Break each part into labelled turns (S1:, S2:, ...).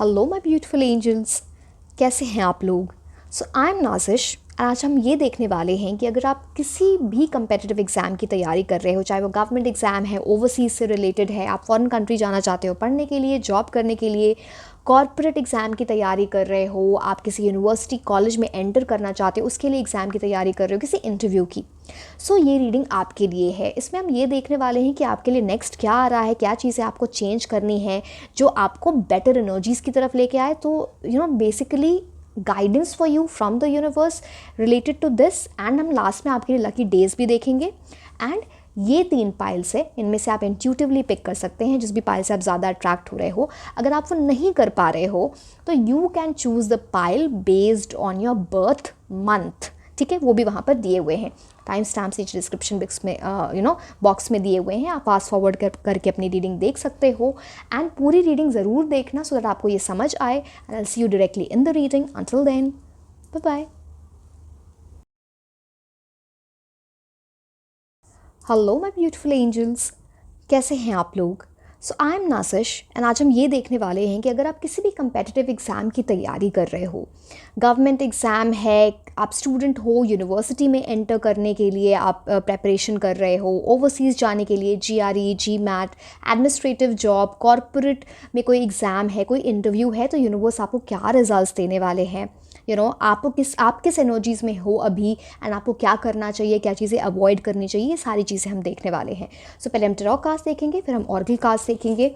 S1: Hello my beautiful angels, कैसे हैं आप लोग। सो आई एम नाजिश। आज हम ये देखने वाले हैं कि अगर आप किसी भी कम्पिटिटिव एग्ज़ाम की तैयारी कर रहे हो, चाहे वो गवर्नमेंट एग्ज़ाम है, ओवरसीज़ से रिलेटेड है, आप फॉरेन कंट्री जाना चाहते हो पढ़ने के लिए, जॉब करने के लिए, कॉर्पोरेट एग्ज़ाम की तैयारी कर रहे हो, आप किसी यूनिवर्सिटी कॉलेज में एंटर करना चाहते हो, उसके लिए एग्ज़ाम की तैयारी कर रहे हो, किसी इंटरव्यू की। सो ये रीडिंग आपके लिए है। इसमें हम ये देखने वाले हैं कि आपके लिए नेक्स्ट क्या आ रहा है, क्या चीज़ें आपको चेंज करनी है जो आपको बेटर एनर्जीज़ की तरफ लेके आए। तो basically guidance for you from the universe related to this. And हम लास्ट में आपके लिए लकी डेज भी देखेंगे। एंड ये 3 पाइल्स है, इनमें से आप इंट्यूटिवली पिक कर सकते हैं जिस भी पाइल से आप ज़्यादा अट्रैक्ट हो रहे हो। अगर आप वो नहीं कर पा रहे हो तो you can choose the pile based on your birth month. ठीक है, वो भी वहाँ पर दिए हुए हैं। टाइम स्टैम्प्स नीचे डिस्क्रिप्शन बॉक्स में बॉक्स में दिए हुए हैं। आप फास्ट फॉरवर्ड करके अपनी रीडिंग देख सकते हो। एंड पूरी रीडिंग ज़रूर देखना सो दैट आपको ये समझ आए। And I see you directly in the reading. Until then, bye bye. Hello my beautiful angels, कैसे हैं आप लोग। सो आई एम नासिश एंड आज हम ये देखने वाले हैं कि अगर आप किसी भी कम्पिटिटिव एग्ज़ाम की तैयारी कर रहे हो, गवर्नमेंट एग्ज़ाम है, आप स्टूडेंट हो, यूनिवर्सिटी में एंटर करने के लिए आप प्रेपरेशन कर रहे हो, ओवरसीज़ जाने के लिए GRE, GMAT, administrative job, corporate में कोई एग्ज़ाम है, कोई इंटरव्यू है, तो यूनिवर्स आपको क्या रिजल्ट्स देने वाले हैं। आप किस एनर्जीज़ में हो अभी, एंड आपको क्या करना चाहिए, क्या चीज़ें अवॉइड करनी चाहिए, ये सारी चीज़ें हम देखने वाले हैं। सो पहले हम टैरो कार्ड्स देखेंगे, फिर हम ऑरेकल कार्ड्स देखेंगे,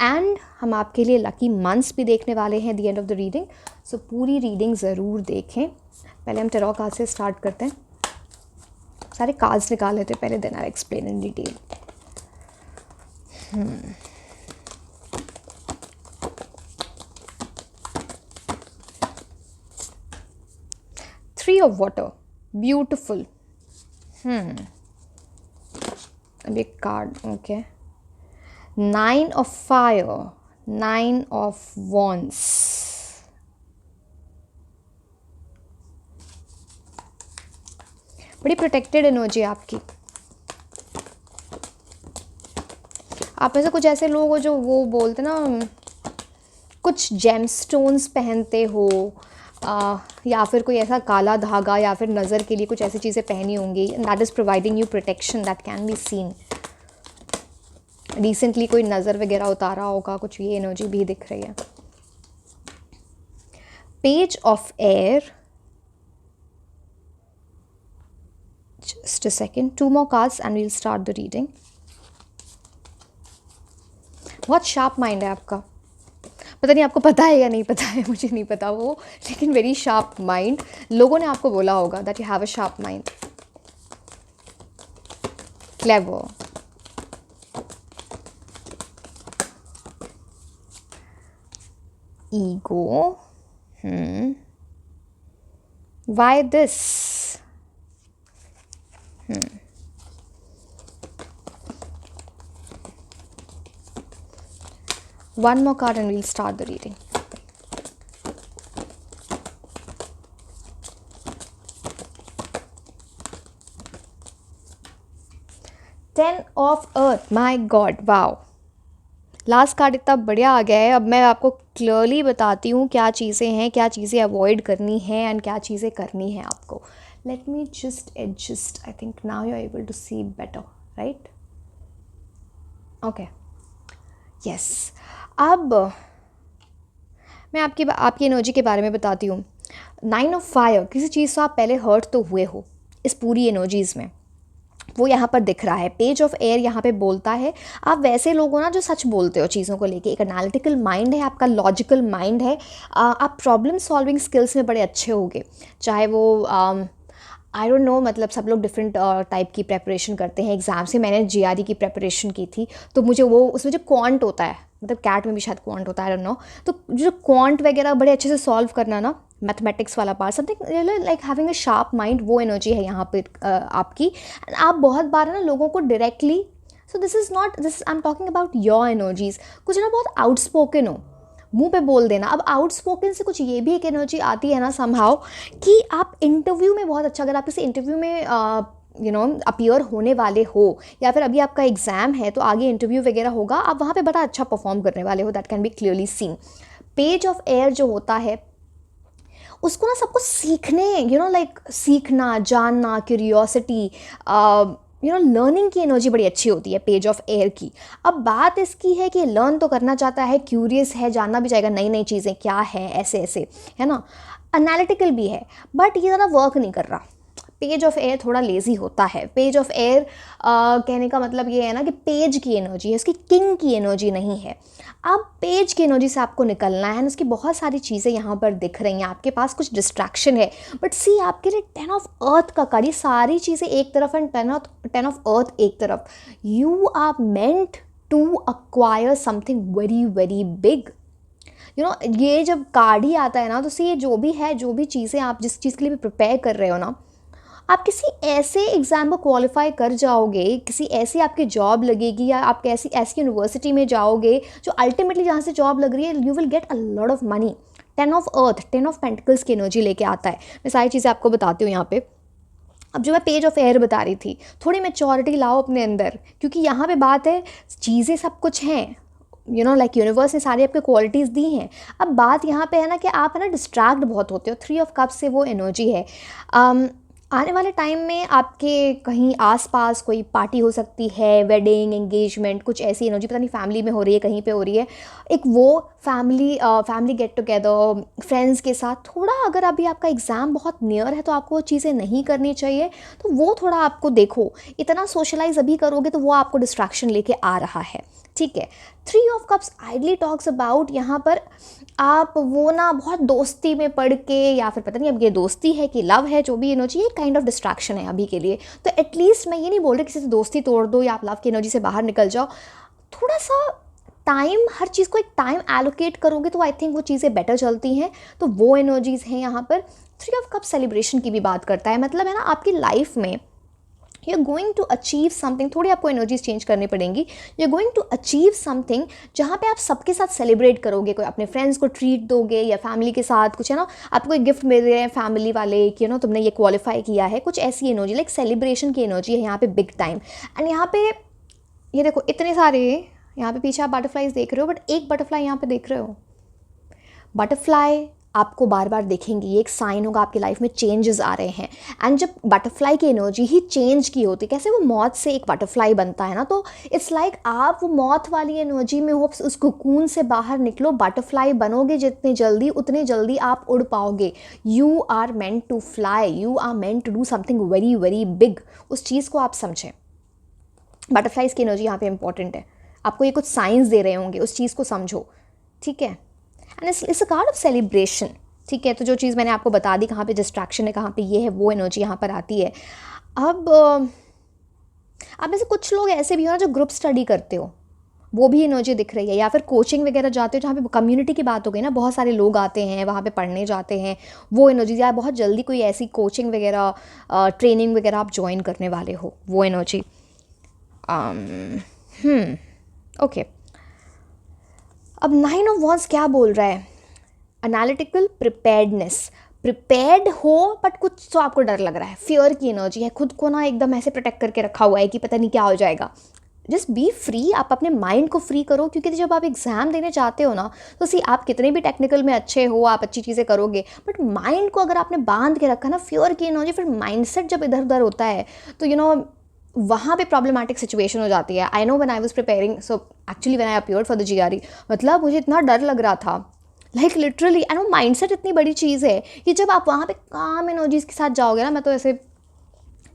S1: एंड हम आपके लिए लकी मंथ्स भी देखने वाले हैं the end of the reading. So पूरी रीडिंग ज़रूर देखें। पहले हम टैरो कार्ड से स्टार्ट करते हैं। सारे कार्ड्स निकाल लेते हैं पहले, then I explain in detail. 3 of water, beautiful. अब एक card, okay. 9 of fire, 9 of wands. बड़ी प्रोटेक्टेड एनर्जी आपकी। आप में से कुछ ऐसे लोग हो जो वो बोलते ना, कुछ जेमस्टोन्स पहनते हो, या फिर कोई ऐसा काला धागा या फिर नज़र के लिए कुछ ऐसी चीज़ें पहनी होंगी। That is providing you protection, that can be seen. Recently कोई नज़र वगैरह उतारा होगा, कुछ ये एनर्जी भी दिख रही है। Page of air, just a second, 2 more cards and we'll start the reading. बहुत शार्प माइंड है आपका। पता नहीं आपको पता है या नहीं पता है, मुझे नहीं पता वो, लेकिन वेरी शार्प माइंड। लोगों ने आपको बोला होगा that you have a sharp mind, clever. Ego, why this. One more card and we'll start the reading. Ten of Earth, my God, wow. Last card इतना बढ़िया आ गया है। अब मैं आपको क्लियरली बताती हूँ क्या चीज़ें हैं, क्या चीज़ें अवॉइड करनी है एंड क्या चीज़ें करनी है आपको। Let me just adjust, I think now you are able to see better, right? Okay, yes. अब मैं आपकी एनर्जी के बारे में बताती हूँ। 9 of फायर, किसी चीज़ से आप पहले हर्ट तो हुए हो इस पूरी एनर्जीज़ में, वो यहाँ पर दिख रहा है। पेज ऑफ एयर यहाँ पे बोलता है आप वैसे लोग हो ना जो सच बोलते हो चीज़ों को लेके। एक एनालिटिकल माइंड है आपका, लॉजिकल माइंड है। आप प्रॉब्लम सॉल्विंग स्किल्स में बड़े अच्छे होगे, चाहे वो आई डोंट नो, मतलब सब लोग डिफरेंट टाइप की प्रेपरेशन करते हैं एग्ज़ाम से। मैंने GRE की प्रेपरेशन की थी, तो मुझे वो उसमें जो क्वांट होता है, मतलब कैट में भी शायद क्वांट होता है, आई डोंट नो, तो जो क्वांट वगैरह बड़े अच्छे से सॉल्व करना ना, मैथमेटिक्स वाला part, something like having a sharp mind, वो एनर्जी है यहाँ पे आपकी। आप बहुत बार ना लोगों को directly, so this is not this, I am talking about your energies. कुछ ना बहुत आउटस्पोकन हो, मुंह पे बोल देना। अब आउटस्पोकन से कुछ ये भी एक एनर्जी आती है ना समहाउ, कि आप इंटरव्यू में बहुत अच्छा, अगर आप किसी इंटरव्यू में अपीयर होने वाले हो, या फिर अभी आपका एग्ज़ाम है तो आगे इंटरव्यू वगैरह होगा, आप वहाँ पे बड़ा अच्छा परफॉर्म करने वाले हो, that can be clearly seen. Page of air जो होता है उसको ना सबको सीखने लाइक सीखना, जानना, क्यूरियोसिटी, लर्निंग की एनर्जी बड़ी अच्छी होती है पेज ऑफ एयर की। अब बात इसकी है कि लर्न तो करना चाहता है, क्यूरियस है, जानना भी चाहेगा नई नई चीज़ें क्या है, ऐसे ऐसे, है ना, एनालिटिकल भी है, बट ये ज़्यादा वर्क नहीं कर रहा। पेज ऑफ एयर थोड़ा लेज़ी होता है। पेज ऑफ एयर कहने का मतलब ये है ना कि पेज की एनर्जी है, उसकी किंग की एनर्जी नहीं है। अब पेज की एनर्जी से आपको निकलना है, उसकी बहुत सारी चीज़ें यहाँ पर दिख रही हैं, आपके पास कुछ डिस्ट्रैक्शन है, बट सी आपके लिए 10 ऑफ अर्थ का कार्ड, ये सारी चीज़ें एक तरफ एंड 10 ऑफ अर्थ एक तरफ। You are meant to acquire something very very big. ये जब कार्ड ही आता है ना, तो सी ये जो भी है, जो भी चीज़ें आप जिस चीज़ के लिए भी प्रिपेयर कर रहे हो ना, आप किसी ऐसे एग्ज़ाम को क्वालिफाई कर जाओगे, किसी ऐसी आपकी जॉब लगेगी, या आप कैसी ऐसी यूनिवर्सिटी में जाओगे जो अल्टीमेटली जहाँ से जॉब लग रही है you will get a lot of money. 10 of earth, 10 of pentacles की एनर्जी लेके आता है। मैं सारी चीज़ें आपको बताती हूँ यहाँ पे। अब जो मैं पेज ऑफ एयर बता रही थी, थोड़ी मैच्योरिटी लाओ अपने अंदर, क्योंकि यहाँ पे बात है चीज़ें सब कुछ हैं, लाइक यूनिवर्स ने सारी आपको क्वालिटीज़ दी हैं। अब बात यहाँ पे है ना कि आप है ना डिस्ट्रैक्ट बहुत होते हो। 3 ऑफ कप्स से वो एनर्जी है। आने वाले टाइम में आपके कहीं आसपास कोई पार्टी हो सकती है, वेडिंग, एंगेजमेंट, कुछ ऐसी एनर्जी, पता नहीं फैमिली में हो रही है, कहीं पे हो रही है, एक वो फैमिली गेट टुगेदर फ्रेंड्स के साथ। थोड़ा अगर अभी आपका एग्ज़ाम बहुत नियर है तो आपको वो चीज़ें नहीं करनी चाहिए, तो वो थोड़ा आपको देखो। इतना सोशलाइज अभी करोगे तो वो आपको डिस्ट्रैक्शन लेके आ रहा है, ठीक है। 3 of cups ideally talks about यहाँ पर आप वो ना बहुत दोस्ती में पढ़ के, या फिर पता नहीं अब ये दोस्ती है कि लव है, जो भी एनर्जी, ये काइंड ऑफ डिस्ट्रैक्शन है अभी के लिए। तो एटलीस्ट मैं ये नहीं बोल रही किसी से दोस्ती तोड़ दो या आप लव की एनर्जी से बाहर निकल जाओ। थोड़ा सा टाइम, हर चीज़ को एक टाइम एलोकेट करोगे तो आई थिंक वो चीज़ें बेटर चलती हैं। तो वो एनर्जीज़ हैं यहाँ पर। 3 ऑफ कप्स सेलिब्रेशन की भी बात करता है, मतलब है ना आपकी लाइफ में you are going to achieve something. थोड़ी आपको एनर्जीज चेंज करनी पड़ेंगी। You are going to achieve something जहाँ पे आप सबके साथ सेलिब्रेट करोगे, कोई अपने फ्रेंड्स को ट्रीट दोगे, या फैमिली के साथ कुछ, है ना, आपको कोई गिफ्ट मिल रहे हैं फैमिली वाले कि तुमने ये क्वालिफाई किया है, कुछ ऐसी एनर्जी, लाइक सेलिब्रेशन की एनर्जी है यहाँ पे बिग टाइम। एंड यहाँ पे ये देखो इतने सारे, यहाँ पे पीछे आप बटरफ्लाइज देख रहे हो, बट एक बटरफ्लाई यहाँ पे देख रहे हो, बटरफ्लाई आपको बार बार देखेंगी, ये एक साइन होगा आपकी लाइफ में चेंजेस आ रहे हैं। एंड जब बटरफ्लाई की एनर्जी ही चेंज की होती है, कैसे वो मौत से एक बटरफ्लाई बनता है ना, तो इट्स लाइक आप वो मौत वाली एनर्जी में हो, उस कोकून से बाहर निकलो, बटरफ्लाई बनोगे जितने जल्दी उतने जल्दी आप उड़ पाओगे। You are meant to fly, you are meant to do something very very big. उस चीज़ को आप समझें। बटरफ्लाइज की एनर्जी यहाँ पे इंपॉर्टेंट है, आपको ये कुछ साइंस दे रहे होंगे, उस चीज़ को समझो, ठीक है। And it's a card of celebration, ठीक है। तो जो चीज़ मैंने आपको बता दी, कहाँ पे डिस्ट्रैक्शन है, कहाँ पे ये है, वो एनर्जी यहाँ पर आती है। अब आप में से कुछ लोग ऐसे भी हो ना जो ग्रुप स्टडी करते हो, वो भी एनर्जी दिख रही है, या फिर कोचिंग वगैरह जाते हो जहाँ पे कम्युनिटी की बात हो गई ना, बहुत सारे लोग आते हैं वहाँ पे पढ़ने जाते हैं, वो एनर्जी, या बहुत जल्दी कोई ऐसी कोचिंग वगैरह ट्रेनिंग वगैरह आप ज्वाइन करने वाले हो, वो एनर्जी। ओके, अब 9 ऑफ वॉन्ड्स क्या बोल रहा है? एनालिटिकल प्रिपेयर्डनेस, प्रिपेयर्ड हो बट कुछ तो आपको डर लग रहा है, फियर की एनर्जी है, खुद को ना एकदम ऐसे प्रोटेक्ट करके रखा हुआ है कि पता नहीं क्या हो जाएगा। जस्ट बी फ्री, आप अपने माइंड को फ्री करो, क्योंकि जब आप एग्ज़ाम देने जाते हो ना, तो सी आप कितने भी टेक्निकल में अच्छे हो, आप अच्छी चीज़ें करोगे, बट माइंड को अगर आपने बांध के रखा ना फियर की एनर्जी, फिर माइंडसेट जब इधर उधर होता है तो वहाँ पे प्रॉब्लमेटिक सिचुएशन हो जाती है। I know when I was preparing, so actually when I appeared for the GRE, मतलब मुझे इतना डर लग रहा था, लाइक लिटरली। एंड वो माइंडसेट इतनी बड़ी चीज़ है कि जब आप वहाँ पे काम एनर्जीज़ के साथ जाओगे ना, मैं तो ऐसे,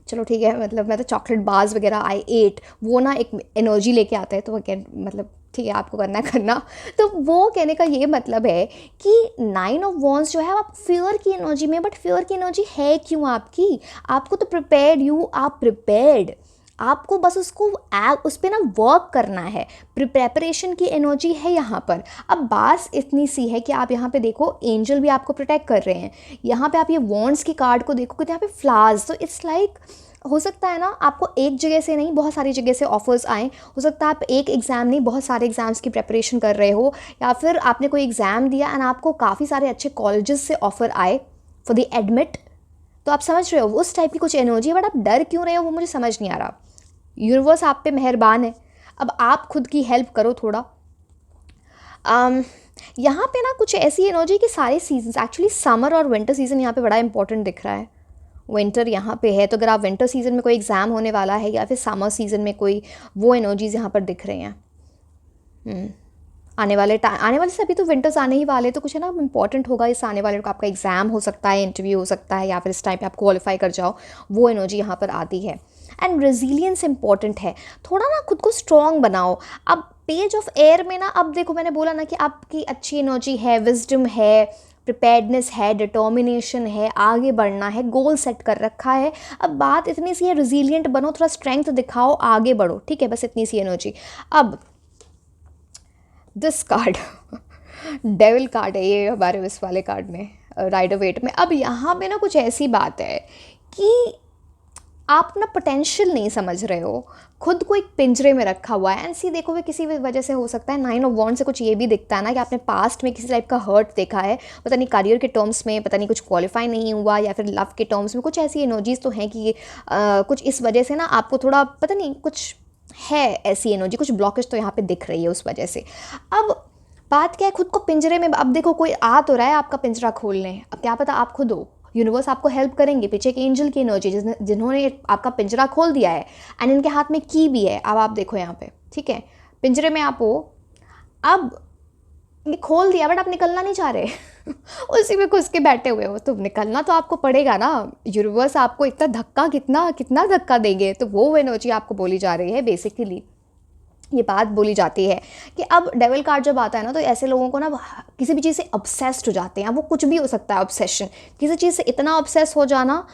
S1: चलो ठीक है, मतलब मैं तो चॉकलेट बार्स वगैरह आई एट, वो ना एक एनर्जी लेके आता है, तो अगेन मतलब ठीक है, आपको करना। तो वो कहने का ये मतलब है कि 9 ऑफ वॉन्ड्स जो है आप फियर की एनर्जी में, बट फियर की एनर्जी है क्यों आपकी? आपको तो प्रिपेयर्ड, यू आर प्रिपेयर्ड, आपको बस उस पर ना वर्क करना है। प्रिपरेशन की एनर्जी है यहाँ पर। अब बात इतनी सी है कि आप यहाँ पे देखो, एंजल भी आपको प्रोटेक्ट कर रहे हैं। यहाँ पे आप ये वॉन्ड्स की कार्ड को देखो, यहाँ पे फ्लावर्स, तो इट्स लाइक हो सकता है ना आपको एक जगह से नहीं, बहुत सारी जगह से ऑफर्स आए। हो सकता है आप एक एग्ज़ाम नहीं, बहुत सारे एग्ज़ाम्स की प्रिपरेशन कर रहे हो, या फिर आपने कोई एग्ज़ाम दिया एंड आपको काफ़ी सारे अच्छे कॉलेजेस से ऑफ़र आए फॉर द एडमिट। तो आप समझ रहे हो उस टाइप की कुछ एनर्जी है, बट आप डर क्यों रहे हो वो मुझे समझ नहीं आ रहा। यूनिवर्स आप पे मेहरबान है, अब आप खुद की हेल्प करो थोड़ा। यहाँ पे ना कुछ ऐसी एनर्जी कि सारे सीजन्स, एक्चुअली समर और विंटर सीजन यहाँ पे बड़ा इंपॉर्टेंट दिख रहा है। विंटर यहाँ पे है, तो अगर आप विंटर सीजन में कोई एग्ज़ाम होने वाला है या फिर समर सीजन में कोई, वो एनर्जीज़ यहाँ पर दिख रही हैं। आने वाले से अभी तो विंटर्स आने ही वाले, तो कुछ है ना इंपॉर्टेंट होगा इस आने वाले को, आपका एग्ज़ाम हो सकता है, इंटरव्यू हो सकता है, या फिर इस टाइम पे आप क्वालिफाई कर जाओ, वो एनर्जी यहाँ पर आती है। एंड रेजिलियंस इंपॉर्टेंट है, थोड़ा ना खुद को स्ट्रॉन्ग बनाओ। अब पेज ऑफ एयर में ना, अब देखो मैंने बोला ना कि आपकी अच्छी एनर्जी है, विजडम है, प्रिपेयर्डनेस है, डिटर्मिनेशन है, आगे बढ़ना है, गोल सेट कर रखा है। अब बात इतनी सी है, रेजिलियंट बनो, थोड़ा स्ट्रेंथ दिखाओ, आगे बढ़ो, ठीक है, बस इतनी सी एनर्जी। अब दिस कार्ड डेविल कार्ड है ये हमारे इस वाले कार्ड में, राइडर वेट में। अब यहाँ पे ना कुछ ऐसी बात है कि आप ना पोटेंशियल नहीं समझ रहे हो, खुद को एक पिंजरे में रखा हुआ है। एंड सी देखो, वे किसी भी वजह से हो सकता है। 9 ऑफ वॉन्ड से कुछ ये भी दिखता है ना कि आपने पास्ट में किसी टाइप का हर्ट देखा है, पता नहीं करियर के टर्म्स में, पता नहीं कुछ क्वालिफाई नहीं हुआ, या फिर लव के टर्म्स में कुछ ऐसी एनर्जीज तो हैं कि कुछ इस वजह से ना आपको थोड़ा पता नहीं कुछ है, ऐसी एनर्जी, कुछ ब्लॉकेज तो यहाँ पे दिख रही है उस वजह से। अब बात क्या है, खुद को पिंजरे में, अब देखो कोई आ तो रहा है आपका पिंजरा खोलने, अब क्या पता आप खुद हो, यूनिवर्स आपको हेल्प करेंगे, पीछे एक एंजल की एनर्जी जिन्होंने आपका पिंजरा खोल दिया है, एंड इनके हाथ में की भी है। अब आप देखो यहाँ पे, ठीक है, पिंजरे में आप हो, अब ये खोल दिया बट आप निकलना नहीं चाह रहे उसी में घुस के बैठे हुए हो, तो निकलना तो आपको पड़ेगा ना। यूनिवर्स आपको इतना धक्का, कितना कितना धक्का देंगे, तो वो एनर्जी आपको बोली जा रही है। बेसिकली ये बात बोली जाती है कि अब डेविल कार्ड जब आता है ना, तो ऐसे लोगों को ना किसी भी चीज़ से ऑब्सेस्ड हो जाते हैं। वो कुछ भी हो सकता है, ऑब्सेशन, किसी चीज़ से इतना ऑब्सेस हो जाना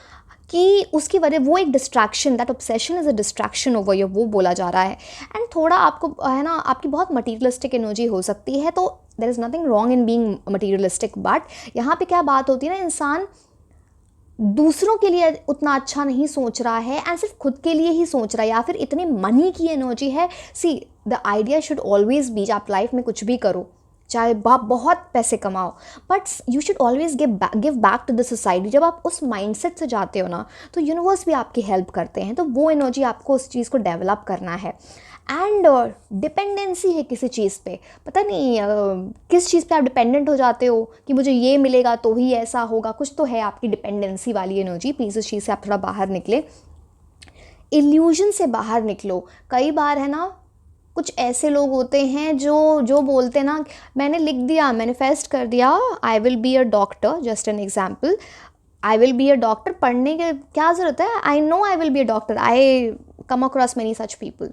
S1: कि उसकी वजह, वो एक distraction, that obsession is a distraction over your, वो बोला जा रहा है। एंड थोड़ा आपको है ना, आपकी बहुत मटीरियलिस्टिक एनर्जी हो सकती है, तो there is nothing wrong in being materialistic, but यहाँ पे क्या बात होती है ना, इंसान दूसरों के लिए उतना अच्छा नहीं सोच रहा है एंड सिर्फ खुद के लिए ही सोच रहा है, या फिर इतनी मनी की एनर्जी है। See the idea should always be, आप लाइफ में कुछ भी करो, चाहे आप बहुत पैसे कमाओ, but you should always give back to the society. जब आप उस माइंडसेट से जाते हो ना, तो यूनिवर्स भी आपकी हेल्प करते हैं, तो वो एनर्जी आपको उस चीज़ को डेवलप करना है। एंड डिपेंडेंसी है किसी चीज़ पे, पता नहीं किस चीज़ पे आप डिपेंडेंट हो जाते हो कि मुझे ये मिलेगा तो ही ऐसा होगा, कुछ तो है आपकी डिपेंडेंसी वाली एनर्जी। प्लीज़ उस चीज़ से आप थोड़ा बाहर निकले, इल्यूजन से बाहर निकलो। कई बार है ना, कुछ ऐसे लोग होते हैं जो बोलते हैं ना, मैंने लिख दिया, मैनिफेस्ट कर दिया, I will be a doctor, just an example, I will be a doctor, पढ़ने के क्या ज़रूरत है, I know I will be a doctor, I come across many such people.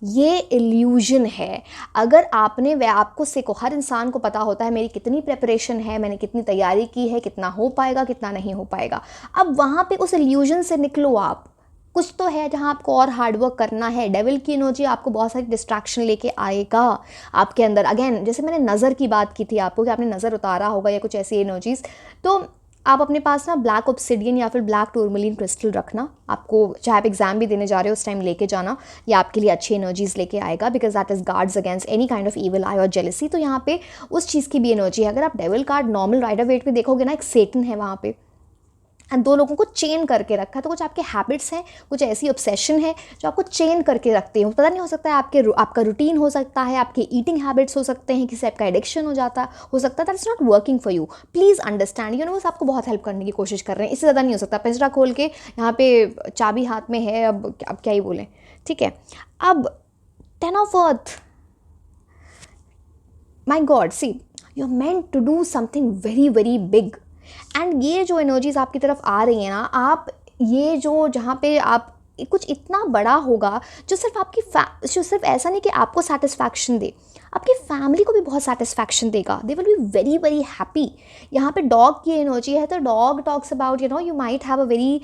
S1: ये इल्यूजन है। अगर आपने आपको सीखो, हर इंसान को पता होता है मेरी कितनी प्रेपरेशन है, मैंने कितनी तैयारी की है, कितना हो पाएगा, कितना नहीं हो पाएगा। अब वहाँ पे उस इल्यूजन से निकलो आप, कुछ तो है जहाँ आपको और हार्डवर्क करना है। डेविल की एनर्जी आपको बहुत सारी डिस्ट्रैक्शन लेके आएगा आपके अंदर। अगेन, जैसे मैंने नज़र की बात की थी आपको कि आपने नज़र उतारा होगा या कुछ ऐसी एनर्जीज़, तो आप अपने पास ना ब्लैक ऑब्सिडियन या फिर ब्लैक टूरमलिन क्रिस्टल रखना। आपको चाहे आप एग्जाम भी देने जा रहे हो उस टाइम लेके जाना, या आपके लिए अच्छी एनर्जीज लेके आएगा, because that is guards against any kind of evil आई और जेलसी। तो यहाँ पे उस चीज़ की भी एनर्जी है। अगर आप devil card normal Rider Waite में देखोगे ना, एक सेटन है वहाँ पे, एंड दो लोगों को चेन करके रखा है। तो कुछ आपके हैबिट्स हैं, कुछ ऐसी ऑब्सेशन है जो आपको चेन करके रखते हो। पता नहीं, हो सकता है आपका रूटीन हो सकता है, आपके ईटिंग हैबिट्स हो सकते हैं, किसी टाइप का एडिक्शन हो सकता है that is not working for you. Please understand, universe आपको बहुत हेल्प करने की कोशिश कर रहे हैं, इससे ज़्यादा नहीं हो सकता। पिंजरा खोल के यहाँ पे चाबी हाथ में है, अब क्या ही बोलें, ठीक है। अब 10 of earth, my God, see you are meant to do something very very big. And ये जो एनर्जीज आपकी तरफ आ रही हैं ना, आप ये जो जहाँ पे आप कुछ इतना बड़ा होगा जो सिर्फ जो सिर्फ ऐसा नहीं कि आपको सेटिस्फैक्शन दे, आपकी फैमिली को भी बहुत सेटिस्फैक्शन देगा। They will be very very happy. यहाँ पे डॉग की एनर्जी है, तो dog talks about you might have a very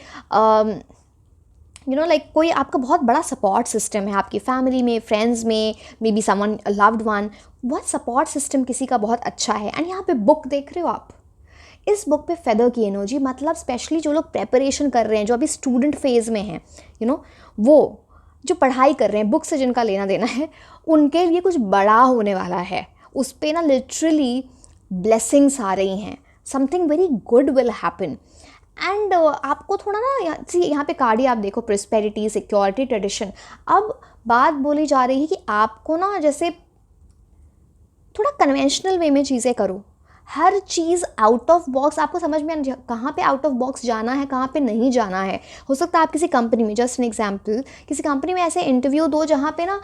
S1: like कोई आपका बहुत बड़ा सपोर्ट सिस्टम है आपकी फैमिली में, फ्रेंड्स में, may be someone loved one, बहुत सपोर्ट सिस्टम किसी का बहुत अच्छा है। एंड यहाँ पे बुक देख रहे हो आप, इस बुक पे फेदर की एनर्जी, मतलब स्पेशली जो लोग प्रेपरेशन कर रहे हैं, जो अभी स्टूडेंट फेज़ में हैं, वो जो पढ़ाई कर रहे हैं, बुक से जिनका लेना देना है, उनके लिए कुछ बड़ा होने वाला है। उस पर ना लिटरली ब्लेसिंग्स आ रही हैं, something very good will happen. And आपको थोड़ा ना यहाँ पे कार्ड ही आप देखो, प्रोस्पेरिटी, सिक्योरिटी, ट्रेडिशन। अब बात बोली जा रही है कि आपको ना जैसे थोड़ा कन्वेंशनल वे में चीज़ें करो, हर चीज़ आउट ऑफ बॉक्स आपको समझ में कहाँ पे आउट ऑफ बॉक्स जाना है, कहाँ पे नहीं जाना है। हो सकता है आप किसी कंपनी में, जस्ट एन एग्जांपल, किसी कंपनी में ऐसे इंटरव्यू दो जहाँ पे ना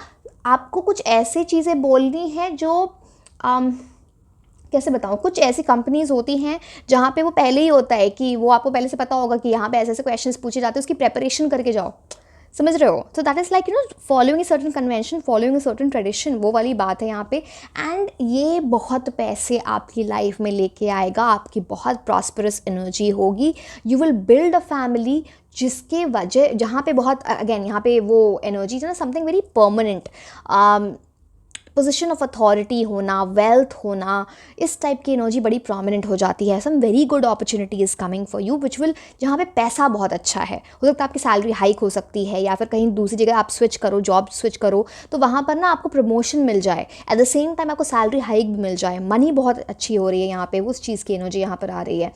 S1: आपको कुछ ऐसी चीज़ें बोलनी है जो कैसे बताऊँ, कुछ ऐसी कंपनीज़ होती हैं जहाँ पे वो पहले ही होता है कि वो आपको पहले से पता होगा कि यहाँ पे ऐसे ऐसे क्वेश्चंस पूछे जाते हैं, उसकी प्रेपरेशन करके जाओ, समझ रहे हो। तो that is like following a certain convention, following a certain tradition, वो वाली बात है यहाँ पे। एंड ये बहुत पैसे आपकी लाइफ में लेके आएगा, आपकी बहुत प्रॉस्परस एनर्जी होगी, you will build a family जिसके वजह, जहाँ पे बहुत अगेन यहाँ पे वो एनर्जी ना something very permanent, position of authority होना, वेल्थ होना, इस टाइप की एनर्जी बड़ी प्रोमिनेंट हो जाती है। Some very good opportunity is coming for you which will, जहाँ पे पैसा बहुत अच्छा है, हो सकता है आपकी सैलरी हाइक हो सकती है, या फिर कहीं दूसरी जगह आप स्विच करो, जॉब स्विच करो, तो वहाँ पर ना आपको प्रमोशन मिल जाए, एट द सेम टाइम आपको सैलरी हाइक भी मिल जाए, मनी बहुत अच्छी हो रही है यहाँ पे, उस चीज़ की एनर्जी यहाँ पर आ रही है।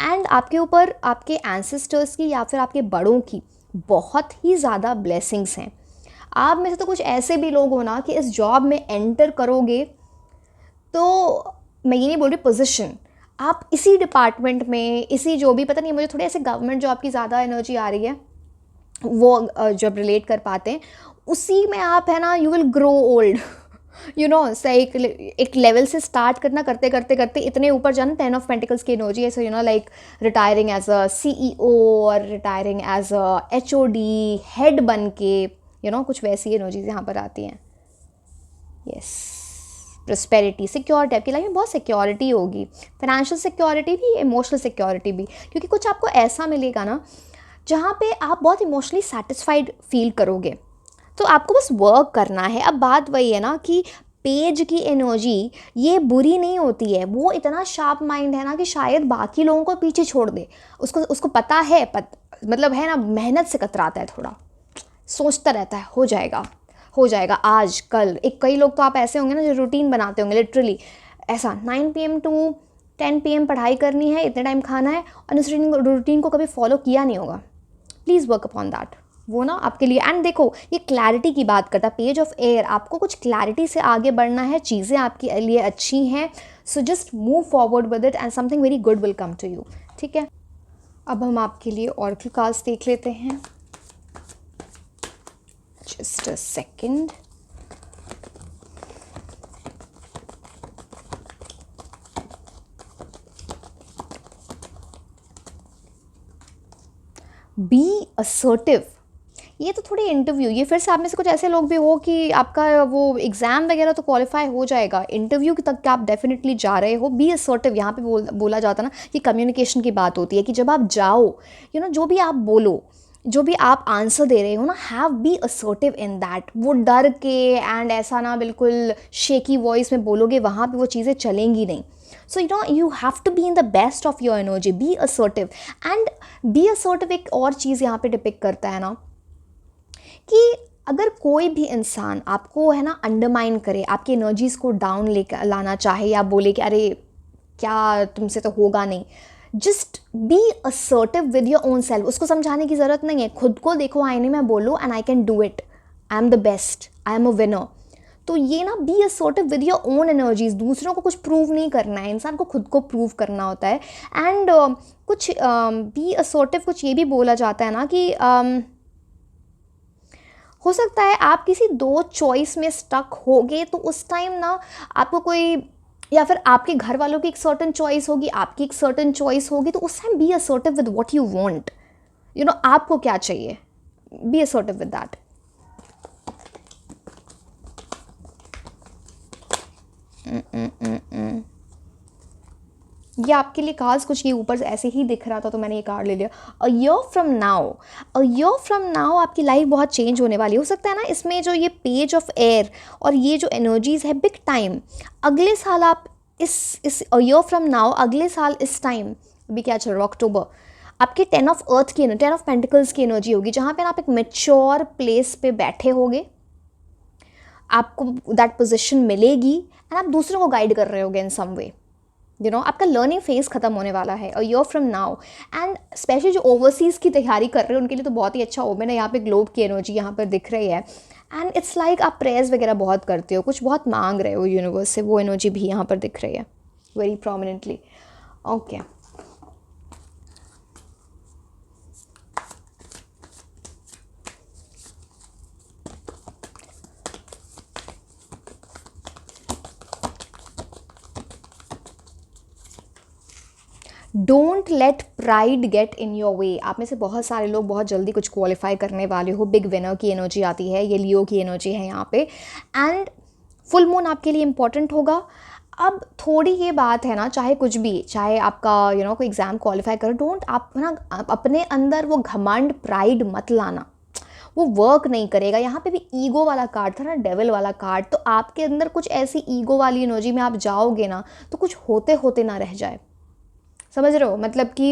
S1: एंड आपके ऊपर आपके एंसेस्टर्स की या फिर आपके बड़ों की बहुत ही ज़्यादा ब्लेसिंग्स हैं। आप में से तो कुछ ऐसे भी लोग हो ना कि इस जॉब में एंटर करोगे तो मैं ये नहीं बोल रही पोजीशन, आप इसी डिपार्टमेंट में, इसी जो भी, पता नहीं मुझे थोड़े ऐसे गवर्नमेंट जॉब की ज़्यादा एनर्जी आ रही है, वो जब रिलेट कर पाते हैं उसी में आप है ना, यू विल ग्रो ओल्ड, सही एक लेवल से स्टार्ट करना, करते करते करते इतने ऊपर जाना, 10 ऑफ पेंटिकल्स की एनर्जी ऐसे, like retiring as a CEO और retiring as a HOD, head बन के, कुछ वैसी एनर्जीज यहाँ पर आती हैं। यस, प्रॉस्पेरिटी, सिक्योरिटी, आपकी लाइफ में बहुत सिक्योरिटी होगी, फाइनेंशियल सिक्योरिटी भी, इमोशनल सिक्योरिटी भी, क्योंकि कुछ आपको ऐसा मिलेगा ना जहाँ पे आप बहुत इमोशनली सेटिस्फाइड फील करोगे। तो आपको बस वर्क करना है। अब बात वही है ना कि पेज की एनर्जी ये बुरी नहीं होती है, वो इतना शार्प माइंड है ना कि शायद बाकी लोगों को पीछे छोड़ दे, उसको पता है, मतलब है ना, मेहनत से कतराता है थोड़ा, सोचता रहता है हो जाएगा हो जाएगा, आज कल। एक कई लोग तो आप ऐसे होंगे ना जो रूटीन बनाते होंगे, लिटरली ऐसा 9 PM to 10 PM पढ़ाई करनी है, इतने टाइम खाना है, और उस रूटीन को कभी फॉलो किया नहीं होगा। प्लीज़ वर्क अपॉन दैट, वो ना आपके लिए। एंड देखो, ये क्लैरिटी की बात करता है, पेज ऑफ एयर, आपको कुछ क्लैरिटी से आगे बढ़ना है, चीज़ें आपके लिए अच्छी हैं, so just move forward with it and something very good will come to you. ठीक है, अब हम आपके लिए ऑरेकल कार्ड्स देख लेते हैं। Just a second. Be assertive. ये तो थोड़ी इंटरव्यू, ये फिर से आप में से कुछ ऐसे लोग भी हो कि आपका वो एग्ज़ाम वगैरह तो क्वालिफाई हो जाएगा, इंटरव्यू तक आप डेफिनेटली जा रहे हो। बी असर्टिव यहाँ पे बोला जाता है ना, कि कम्युनिकेशन की बात होती है कि जब आप जाओ, जो भी आप बोलो, जो भी आप आंसर दे रहे हो ना, have be assertive in that. वो डर के एंड ऐसा ना बिल्कुल शेकी वॉइस में बोलोगे, वहाँ पे वो चीज़ें चलेंगी नहीं। So you have to be in the best of your energy, be assertive. And be assertive एक और चीज़ यहाँ पे डिपिक्ट करता है ना, कि अगर कोई भी इंसान आपको है ना अंडरमाइन करे, आपकी एनर्जीज़ को डाउन लेकर लाना चाहे, या बोले कि अरे क्या तुमसे तो होगा नहीं, just be assertive with your own self. उसको समझाने की ज़रूरत नहीं है, खुद को देखो आईने में, बोलो and I can do it, I am the best, I am a winner. तो ये ना, be assertive with your own energies. दूसरों को कुछ प्रूव नहीं करना है, इंसान को खुद को प्रूव करना होता है। एंड कुछ बी असर्टिव कुछ ये भी बोला जाता है ना कि हो सकता है आप किसी दो चॉइस में स्टक होगे, तो उस टाइम ना आपको कोई, या फिर आपके घर वालों की एक सर्टन चॉइस होगी, आपकी एक सर्टन चॉइस होगी, तो उस time be assertive with what you want, आपको क्या चाहिए, बी असर्टिव विद दैट। ये आपके लिए कार्ड्स कुछ ये ऊपर से ऐसे ही दिख रहा था तो मैंने ये कार्ड ले लिया। अ ईयर फ्रॉम नाउ आपकी लाइफ बहुत चेंज होने वाली। हो सकता है ना इसमें जो ये पेज ऑफ एयर और ये जो एनर्जीज़ है, बिग टाइम, अगले साल आप इस अ ईयर फ्रॉम नाउ, अगले साल इस टाइम, अभी क्या चल रहा है, अक्टूबर, आपके 10 ऑफ अर्थ की, 10 ऑफ पेंटिकल्स की एनर्जी होगी, जहाँ पे आप एक मेच्योर प्लेस पे बैठे होगे, आपको दैट पोजिशन मिलेगी एंड आप दूसरों को गाइड कर रहे होगे इन सम वे। आपका लर्निंग फेज खत्म होने वाला है a year from now. And specially जो ओवरसीज़ की तैयारी कर रहे हैं उनके लिए तो बहुत ही अच्छा ओमेन है। यहाँ पे ग्लोब की एनर्जी यहाँ पर दिख रही है। एंड इट्स लाइक आप प्रेयर्स वगैरह बहुत करते हो, कुछ बहुत मांग रहे हो यूनिवर्स से, वो एनर्जी भी यहाँ पर दिख रही है very prominently. Okay, don't let pride get in your way. आप में से बहुत सारे लोग बहुत जल्दी कुछ क्वालिफाई करने वाले हो, बिग विनर की एनर्जी आती है, ये लियो की एनर्जी है यहाँ पे। एंड फुल मून आपके लिए इंपॉर्टेंट होगा। अब थोड़ी ये बात है ना, चाहे कुछ भी, चाहे आपका कोई एग्ज़ाम क्वालिफाई करो, डोंट आप ना अपने अंदर वो घमंड प्राइड मत लाना, वो वर्क नहीं करेगा। यहाँ पे भी ईगो वाला कार्ड था ना, डेविल वाला कार्ड, तो आपके अंदर कुछ ऐसी ईगो वाली एनर्जी में आप जाओगे ना तो कुछ होते होते ना रह जाए, समझ रहे हो? मतलब कि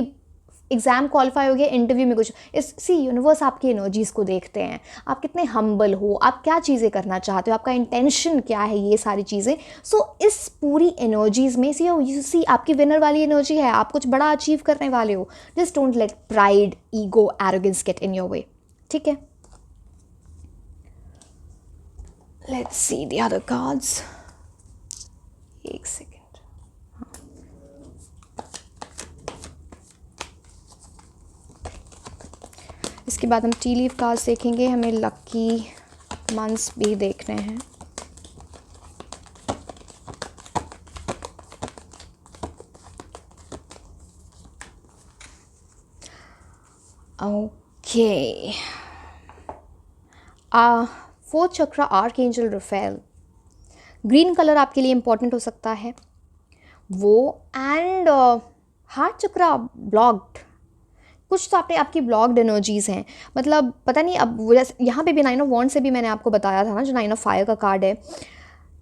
S1: एग्ज़ाम क्वालिफाई हो गया, इंटरव्यू में कुछ सी यूनिवर्स आपकी एनर्जीज़ को देखते हैं, आप कितने हम्बल हो, आप क्या चीज़ें करना चाहते हो, आपका इंटेंशन क्या है, ये सारी चीज़ें। सो इस पूरी एनर्जीज़ में सी आपकी विनर वाली एनर्जी है, आप कुछ बड़ा अचीव करने वाले हो। Just don't let pride, ego, arrogance get in your way, ठीक है? Let's see the other cards. एक सेकेंड। इसके बाद हम टी लीफ कार्ड्स देखेंगे, हमें लकी मंथ्स भी देखने हैं। ओके, फोर्थ चक्र आर्कएंजल रफेल, ग्रीन कलर आपके लिए इंपॉर्टेंट हो सकता है वो। एंड हार्ट चक्र ब्लॉक्ड, कुछ तो आपकी ब्लॉक्ड एनर्जीज़ हैं, मतलब पता नहीं। अब यहाँ पे भी 9 ऑफ वॉन्ड्स से भी मैंने आपको बताया था ना, जो 9 ऑफ फायर का कार्ड है,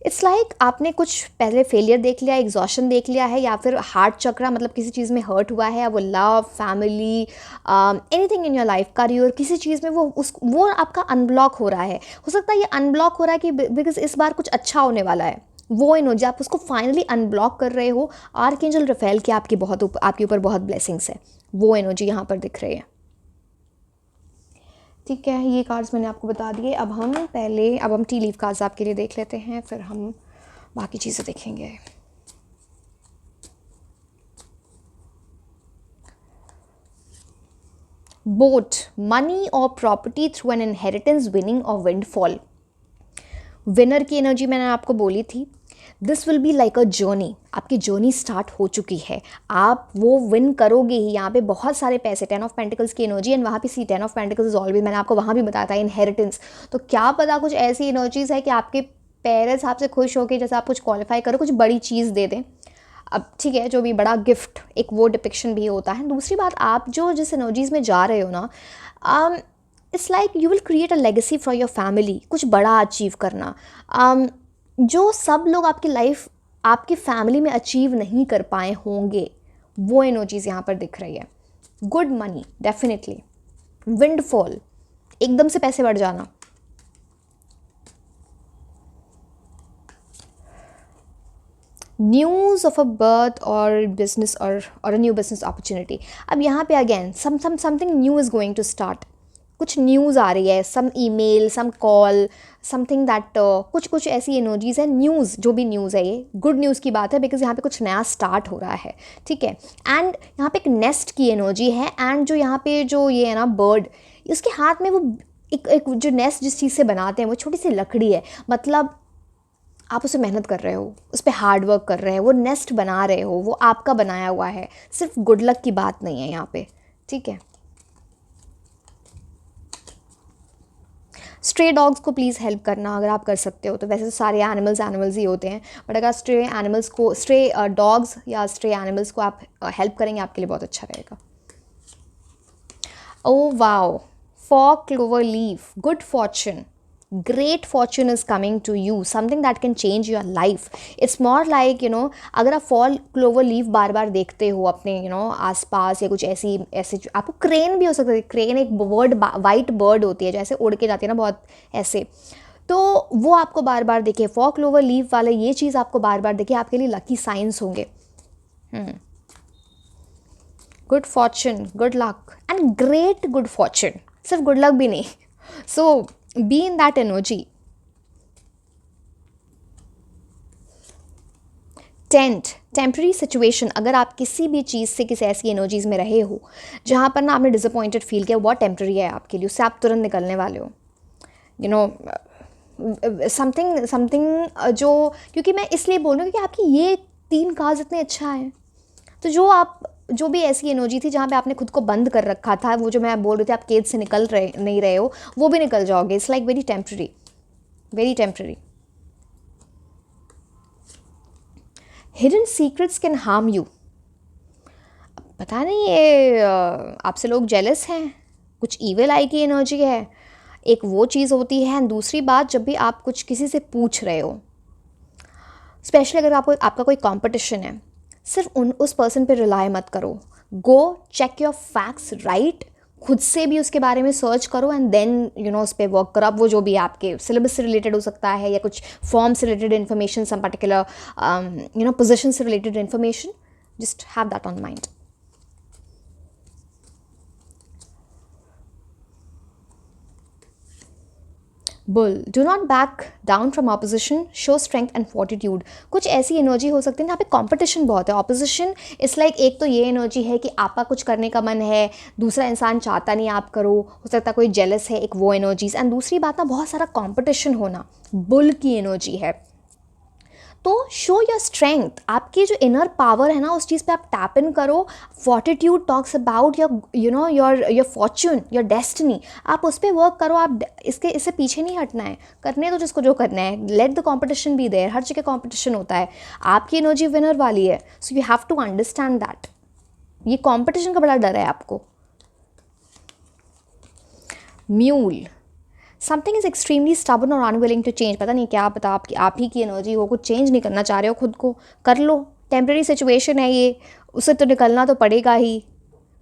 S1: इट्स लाइक आपने कुछ पहले फेलियर देख लिया, एग्जॉशन देख लिया है, या फिर हार्ट चक्रा मतलब किसी चीज़ में हर्ट हुआ है, वो love, family, anything in your life, career, किसी चीज़ में वो आपका अनब्लॉक हो रहा है। हो सकता है ये अनब्लॉक हो रहा है कि बिकॉज इस बार कुछ अच्छा होने वाला है, वो एनर्जी आप उसको फाइनली अनब्लॉक कर रहे हो। आर्कएंजल रफेल की आपके ऊपर बहुत ब्लेसिंग्स है, वो एनर्जी यहाँ पर दिख रही है, ठीक है? ये कार्ड्स मैंने आपको बता दिए। अब हम टी लीफ कार्ड्स आपके लिए देख लेते हैं, फिर हम बाकी चीज़ें देखेंगे। बोट, मनी और property through an inheritance, winning और विंडफॉल। विनर की एनर्जी मैंने आपको बोली थी, this will be like a journey, आपकी जर्नी स्टार्ट हो चुकी है, आप वो विन करोगे ही। यहाँ पे बहुत सारे पैसे, 10 ऑफ पेंटिकल्स की एनर्जी, एंड वहाँ पे 10 ऑफ पेंटिकल्स इज ऑलवेज, मैंने आपको वहाँ भी बताया था इनहेरिटेंस। तो क्या पता कुछ ऐसी एनर्जीज है कि आपके पेरेंट्स आपसे खुश होकर, जैसे आप कुछ क्वालिफाई करो, कुछ बड़ी चीज़ दे दें। अब ठीक है, जो भी बड़ा गिफ्ट, एक वो डिपिक्शन भी होता है। दूसरी बात, आप जो जिस एनर्जीज़ में जा रहे हो ना, it's like you will create a legacy for your family, कुछ बड़ा अचीव करना, जो सब लोग आपकी लाइफ, आपकी फैमिली में अचीव नहीं कर पाए होंगे, वो एनर्जीज़ यहाँ पर दिख रही है। गुड मनी डेफिनेटली, विंडफॉल, एकदम से पैसे बढ़ जाना, न्यूज़ ऑफ अ बर्थ और बिजनेस और अ न्यू बिजनेस अपॉर्चुनिटी। अब यहाँ पे again something new is going to start, कुछ न्यूज़ आ रही है, some email, some call, something that, कुछ ऐसी एनर्जीज़ है। न्यूज़, जो भी न्यूज़ है, ये गुड न्यूज़ की बात है, बिकॉज यहाँ पे कुछ नया स्टार्ट हो रहा है, ठीक है? एंड यहाँ पे एक नेस्ट की एनर्जी है, एंड जो यहाँ पे जो ये है ना बर्ड, उसके हाथ में वो एक जो नेस्ट जिस चीज़ से बनाते हैं, वो छोटी सी लकड़ी है, मतलब आप उसे मेहनत कर रहे हो, उस पर हार्ड वर्क कर रहे हो, वो नेस्ट बना रहे हो, वो आपका बनाया हुआ है, सिर्फ गुड लक की बात नहीं है यहाँ पे, ठीक है? स्ट्रे डॉग्स को प्लीज़ हेल्प करना अगर आप कर सकते हो तो। वैसे तो सारे एनिमल्स ही होते हैं, बट अगर स्ट्रे डॉग्स या स्ट्रे एनिमल्स को आप हेल्प करेंगे, आपके लिए बहुत अच्छा रहेगा। Oh wow, for clover leaf, good Fortune, great fortune is coming to you, something that can change your life. It's more like अगर आप फॉल क्लोवर लीफ बार बार देखते हो अपने आसपास, या कुछ ऐसी आपको क्रेन भी हो सकता है, क्रेन एक वाइट बर्ड होती है जो ऐसे उड़ के जाती है ना बहुत ऐसे, तो वो आपको बार बार दिखे, फॉल क्लोवर लीफ वाले ये चीज़ आपको बार बार दिखे, आपके लिए लकी साइंस होंगे। Good fortune, good luck and great good fortune, सिर्फ गुड लक भी नहीं। So be in that energy. 10th, temporary situation. अगर आप किसी भी चीज़ से किसी ऐसी एनर्जीज़ में रहे हो जहाँ पर ना आपने डिसअपॉइंटेड फील किया, बहुत टेम्प्रेरी है आपके लिए, उससे आप तुरंत निकलने वाले हो। यू नो समथिंग समथिंग जो, क्योंकि मैं इसलिए बोल रही हूँ कि आपकी ये 3 कार्ड्स इतने अच्छा हैं, तो जो भी ऐसी एनर्जी थी जहाँ पे आपने खुद को बंद कर रखा था, वो जो मैं बोल रही थी आप केज से निकल रहे नहीं रहे हो, वो भी निकल जाओगे। It's like very temporary, very temporary. Hidden secrets can harm you. पता नहीं ये आपसे लोग जेलस हैं, कुछ ईविल आई की एनर्जी है, एक वो चीज़ होती है। दूसरी बात, जब भी आप कुछ किसी से पूछ रहे हो, स्पेशली अगर आपका कोई कंपटीशन है, सिर्फ उस पर्सन पे रिलाई मत करो। Go check your facts right, खुद से भी उसके बारे में सर्च करो एंड देन उस पर वर्क करो। अब वो जो भी आपके सिलेबस से रिलेटेड हो सकता है या कुछ फॉर्म से related information, some particular position से related information, just have that on mind. Bull, do not back down from opposition, show strength and fortitude. कुछ ऐसी एनर्जी हो सकती है ना, यहाँ पे कॉम्पिटिशन बहुत है। ऑपोजिशन इस लाइक, एक तो ये एनर्जी है कि आपका कुछ करने का मन है, दूसरा इंसान चाहता नहीं आप करो, हो सकता है कोई जेलस है, एक वो एनर्जीज। एंड दूसरी बात ना, बहुत सारा कॉम्पिटिशन होना, बुल की एनर्जी है। तो शो योर स्ट्रेंथ, आपकी जो इनर पावर है ना, उस चीज़ पे आप टैप इन करो। Fortitude talks about your fortune, your destiny. आप उस पर वर्क करो। आप इससे पीछे नहीं हटना है, करने दो जिसको जो करना है। Let the competition be there, हर जगह कॉम्पिटिशन होता है, आपकी एनर्जी विनर वाली है, so you have to understand that. ये कॉम्पिटिशन का बड़ा डर है आपको। Mule, something is extremely stubborn और अनविलिंग टू चेंज। पता नहीं क्या, पता आप ही की एनर्जी हो, कुछ चेंज नहीं करना चाह रहे हो खुद को, कर लो। टेम्प्रेरी सिचुएशन है ये, उससे तो निकलना तो पड़ेगा ही।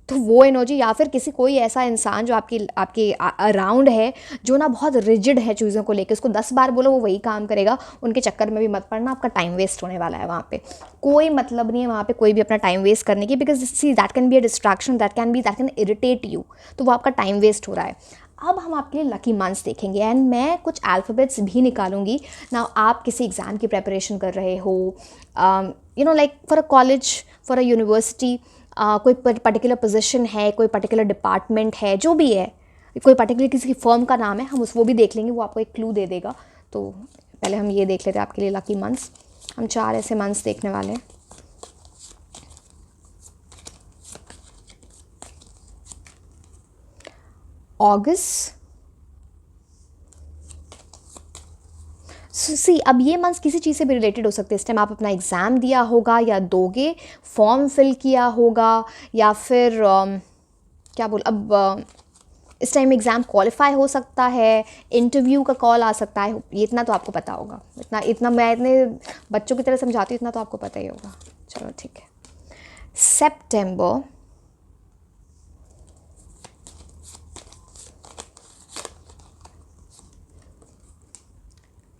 S1: तो वो एनर्जी, या फिर कोई ऐसा इंसान जो आपके अराउंड है, जो ना बहुत रिजिड है चीज़ों को लेकर, उसको 10 बार बोलो वो वही काम करेगा, उनके चक्कर में भी मत पड़ना। आपका टाइम वेस्ट होने वाला है वहाँ पे। कोई मतलब नहीं है वहाँ पे कोई भी अपना टाइम वेस्ट करने की, because see that can be a distraction, that can irritate you. तो वो आपका टाइम वेस्ट हो रहा है। अब हम आपके लिए लकी मंथ्स देखेंगे एंड मैं कुछ अल्फ़ाबेट्स भी निकालूंगी ना। आप किसी एग्ज़ाम की प्रेपरेशन कर रहे हो, like for a college, for a university, कोई पर्टिकुलर पोजीशन है, कोई पर्टिकुलर डिपार्टमेंट है, जो भी है, कोई पर्टिकुलर किसी की फर्म का नाम है, हम वो भी देख लेंगे, वो आपको एक क्लू दे देगा। तो पहले हम ये देख लेते हैं आपके लिए लकी मंथ्स। हम 4 ऐसे मंथ्स देखने वाले हैं। अगस्त। सी, अब ये मंथ्स किसी चीज़ से भी रिलेटेड हो सकते हैं। इस टाइम आप अपना एग्ज़ाम दिया होगा या दोगे, फॉर्म फिल किया होगा, या फिर क्या बोल, अब इस टाइम एग्ज़ाम क्वालिफाई हो सकता है, इंटरव्यू का कॉल आ सकता है। ये इतना तो आपको पता होगा, इतना मैं इतने बच्चों की तरह समझाती हूँ, इतना तो आपको पता ही होगा। चलो ठीक है। सितंबर,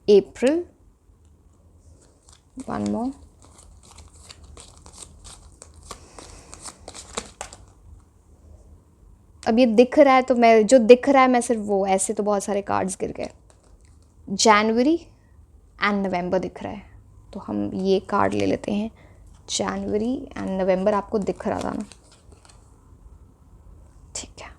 S1: अप्रैल, वन मोर, अब ये दिख रहा है तो मैं, जो दिख रहा है मैं सिर्फ वो, ऐसे तो बहुत सारे कार्ड्स गिर गए। जनवरी एंड नवंबर दिख रहा है, तो हम ये कार्ड ले लेते हैं। जनवरी एंड नवंबर आपको दिख रहा था ना, ठीक है।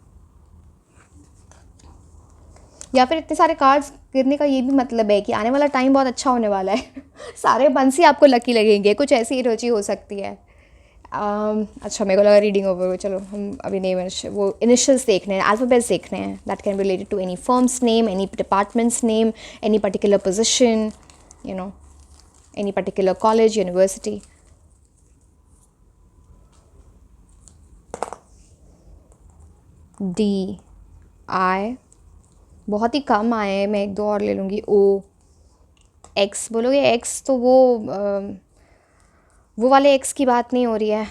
S1: या फिर इतने सारे कार्ड्स गिरने का ये भी मतलब है कि आने वाला टाइम बहुत अच्छा होने वाला है। सारे मंथ्स ही आपको लकी लगेंगे, कुछ ऐसी एनर्जी हो सकती है। अच्छा, मेरे को लगा रीडिंग ओवर। चलो हम अभी नहीं, वो इनिशियल्स देखने हैं, अल्फ़ाबेट्स देखने हैं। That can be related to any firm's name, any department's name, any particular position, any particular college, university. D, I, बहुत ही कम आए हैं, मैं 1-2 और ले लूँगी। ओ, एक्स बोलोगे, एक्स तो वो वाले एक्स की बात नहीं हो रही है।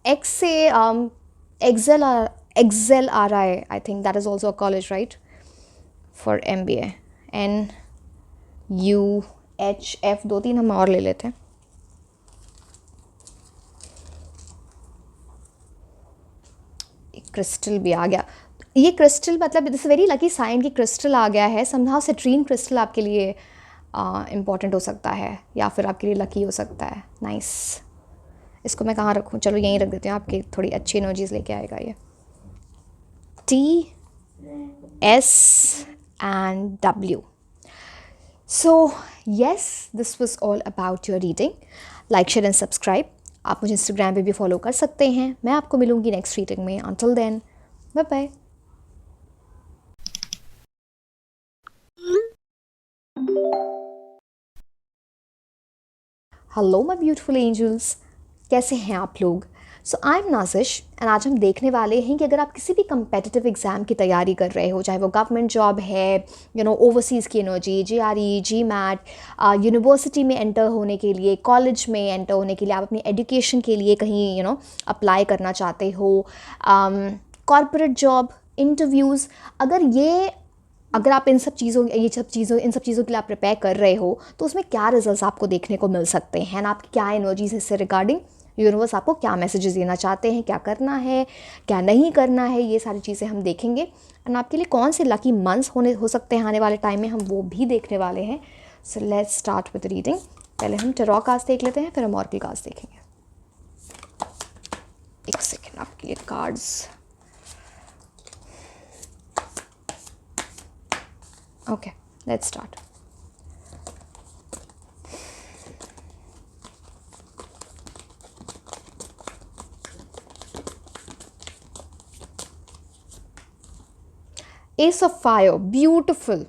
S1: एक्स से एक्सेल आ रहा है, I think that is also a college, right, for MBA। NUHF, 2-3 हम और ले लेते हैं। क्रिस्टल भी आ गया। ये क्रिस्टल मतलब दिस वेरी लकी साइन कि क्रिस्टल आ गया है। समहाउ सिट्रीन क्रिस्टल आपके लिए इम्पॉर्टेंट हो सकता है या फिर आपके लिए लकी हो सकता है। नाइस। इसको मैं कहाँ रखूँ? चलो यहीं रख देती हूँ, आपकी थोड़ी अच्छी एनर्जीज लेके आएगा ये। TSW. So yes, this was all about your reading. Like, share and subscribe. आप मुझे इंस्टाग्राम पे भी फॉलो कर सकते हैं। मैं आपको मिलूँगी नेक्स्ट रीडिंग में। Until then, bye bye. Hello my beautiful angels, कैसे हैं आप लोग? सो आई एम नाजिश एंड आज हम देखने वाले हैं कि अगर आप किसी भी कम्पेटिटिव एग्ज़ाम की तैयारी कर रहे हो, चाहे वो गवर्नमेंट जॉब है, ओवरसीज़ की एनर्जी, GRE, GMAT, यूनिवर्सिटी में एंटर होने के लिए, कॉलेज में एंटर होने के लिए, आप अपनी एजुकेशन के लिए कहीं अप्लाई करना चाहते हो, कॉर्पोरेट जॉब, इंटरव्यूज़, अगर आप इन सब चीज़ों के लिए आप प्रिपेयर कर रहे हो तो उसमें क्या रिजल्ट्स आपको देखने को मिल सकते हैं, आपकी क्या एनर्जीज इससे रिगार्डिंग, यूनिवर्स आपको क्या मैसेजेस देना चाहते हैं, क्या करना है, क्या नहीं करना है, ये सारी चीज़ें हम देखेंगे। एंड आपके लिए कौन से लकी मंथ्स हो सकते हैं आने वाले टाइम में, हम वो भी देखने वाले हैं। So let's start with reading. पहले हम टैरो कार्ड्स देख लेते हैं, फिर हम ऑरेकल कार्ड्स देखेंगे। एक सेकेंड, आपके लिए cards. Okay, let's start. Ace of Fire, beautiful.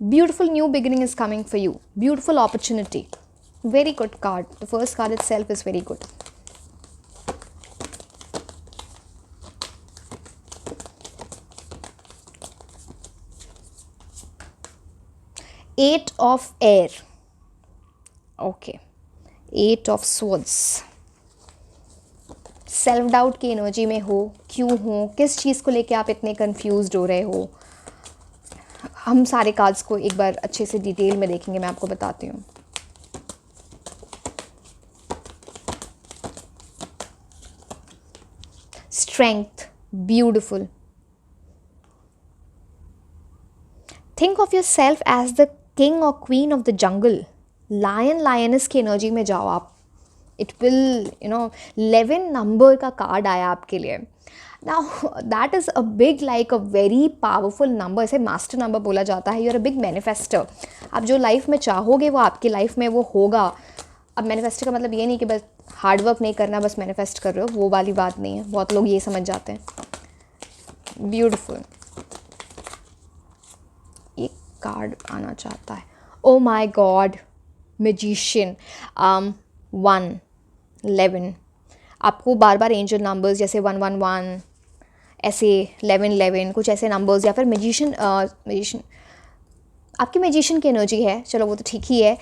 S1: Beautiful new beginning is coming for you. Beautiful opportunity. Very good card. The first card itself is very good. Eight of Air. Okay. Eight of Swords. Self doubt की energy में हो, क्यों हो, किस चीज़ को लेके आप इतने कंफ्यूज्ड हो रहे हो, हम सारे कार्ड्स को एक बार अच्छे से डिटेल में देखेंगे, मैं आपको बताती हूँ। Strength, beautiful. Think of yourself as the king और queen of the jungle. Lion, lions की एनर्जी में जाओ आप। इट विल 11 नंबर का कार्ड आया आपके लिए। Now that is a big, like a very powerful number. इसे मास्टर नंबर बोला जाता है। You are a big manifester. आप जो लाइफ में चाहोगे वो आपकी लाइफ में वो होगा। अब मैनिफेस्टर का मतलब ये नहीं कि बस हार्ड वर्क नहीं करना, बस मैनिफेस्ट कर रहे हो, वो वाली बात नहीं है। बहुत लोग ये समझ जाते हैं। ब्यूटिफुल। एक कार्ड आना चाहता है। ओ माई गॉड, मैजिशियन। 1, 11। आपको बार बार एंजल नंबर्स जैसे 111, ऐसे 11, कुछ ऐसे नंबर्स, या फिर मैजिशियन आपकी मैजिशियन की एनर्जी है। चलो वो तो ठीक ही है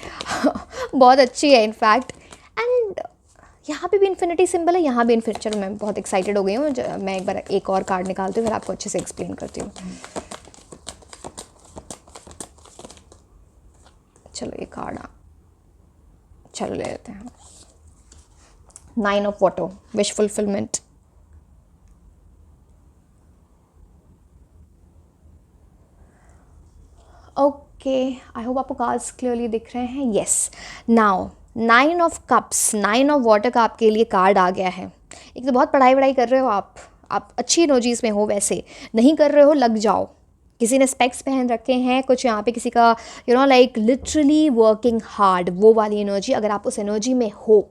S1: बहुत अच्छी है इनफैक्ट। एंड यहाँ पे भी इन्फिनिटी सिंबल है, यहाँ भी इन्फिनिटी। चलो मैं बहुत एक्साइटेड हो गई हूँ। मैं एक बार एक और कार्ड निकालती हूँ, फिर आपको अच्छे से एक्सप्लेन करती हूँ। चलो ये कार्ड चलो ले लेते हैं। 9 of Water, wish fulfillment. Okay, I hope आपको कार्ड्स क्लियरली दिख रहे हैं। Yes. Now 9 of Cups, 9 of Water का आपके लिए कार्ड आ गया है। एक तो बहुत पढ़ाई कर रहे हो आप अच्छी एनर्जीज में हो, वैसे नहीं कर रहे हो लग जाओ। किसी ने स्पेक्स पहन रखे हैं, कुछ यहाँ पे किसी का लाइक लिटरली वर्किंग हार्ड, वो वाली एनर्जी। अगर आप उस एनर्जी में हो,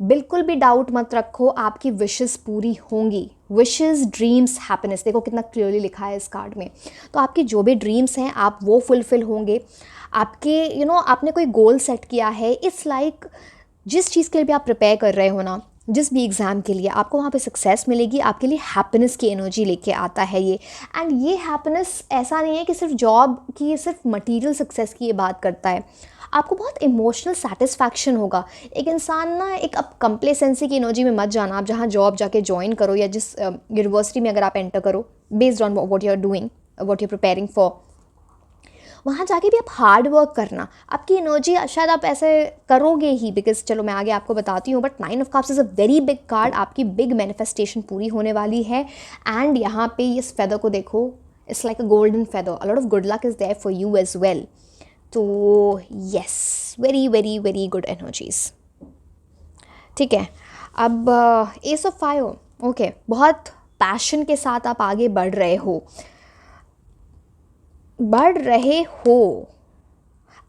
S1: बिल्कुल भी डाउट मत रखो, आपकी विशेस पूरी होंगी। Wishes, dreams, happiness. देखो कितना क्लियरली लिखा है इस कार्ड में। तो आपकी जो भी ड्रीम्स हैं आप वो फुलफिल होंगे। आपके आपने कोई गोल सेट किया है, इट्स लाइक जिस चीज़ के लिए भी आप प्रिपेयर कर रहे हो ना, जिस भी एग्ज़ाम के लिए, आपको वहाँ पे सक्सेस मिलेगी। आपके लिए हैप्पीनेस की एनर्जी लेके आता है ये। एंड ये हैप्पीनेस ऐसा नहीं है कि सिर्फ जॉब की, सिर्फ मटेरियल सक्सेस की ये बात करता है। आपको बहुत इमोशनल सेटिस्फैक्शन होगा। एक इंसान ना, एक अब कंप्लेसेंसी की एनर्जी में मत जाना। आप जहाँ जॉब जाके ज्वाइन करो या जिस यूनिवर्सिटी में अगर आप एंटर करो, based on what you are doing, what you are preparing for, वहाँ जाके भी आप हार्ड वर्क करना, आपकी एनर्जी शायद आप ऐसे करोगे ही, बिकॉज चलो मैं आगे आपको बताती हूँ, but 9 of cups is a very big card, आपकी बिग मैनिफेस्टेशन पूरी होने वाली है। एंड यहाँ पे इस फेदर को देखो, it's like a golden feather, a lot of good luck is there for you as well. तो yes, very very very good energies. ठीक है, अब एस ऑफ फायर, ओके, बहुत पैशन के साथ आप आगे बढ़ रहे हो,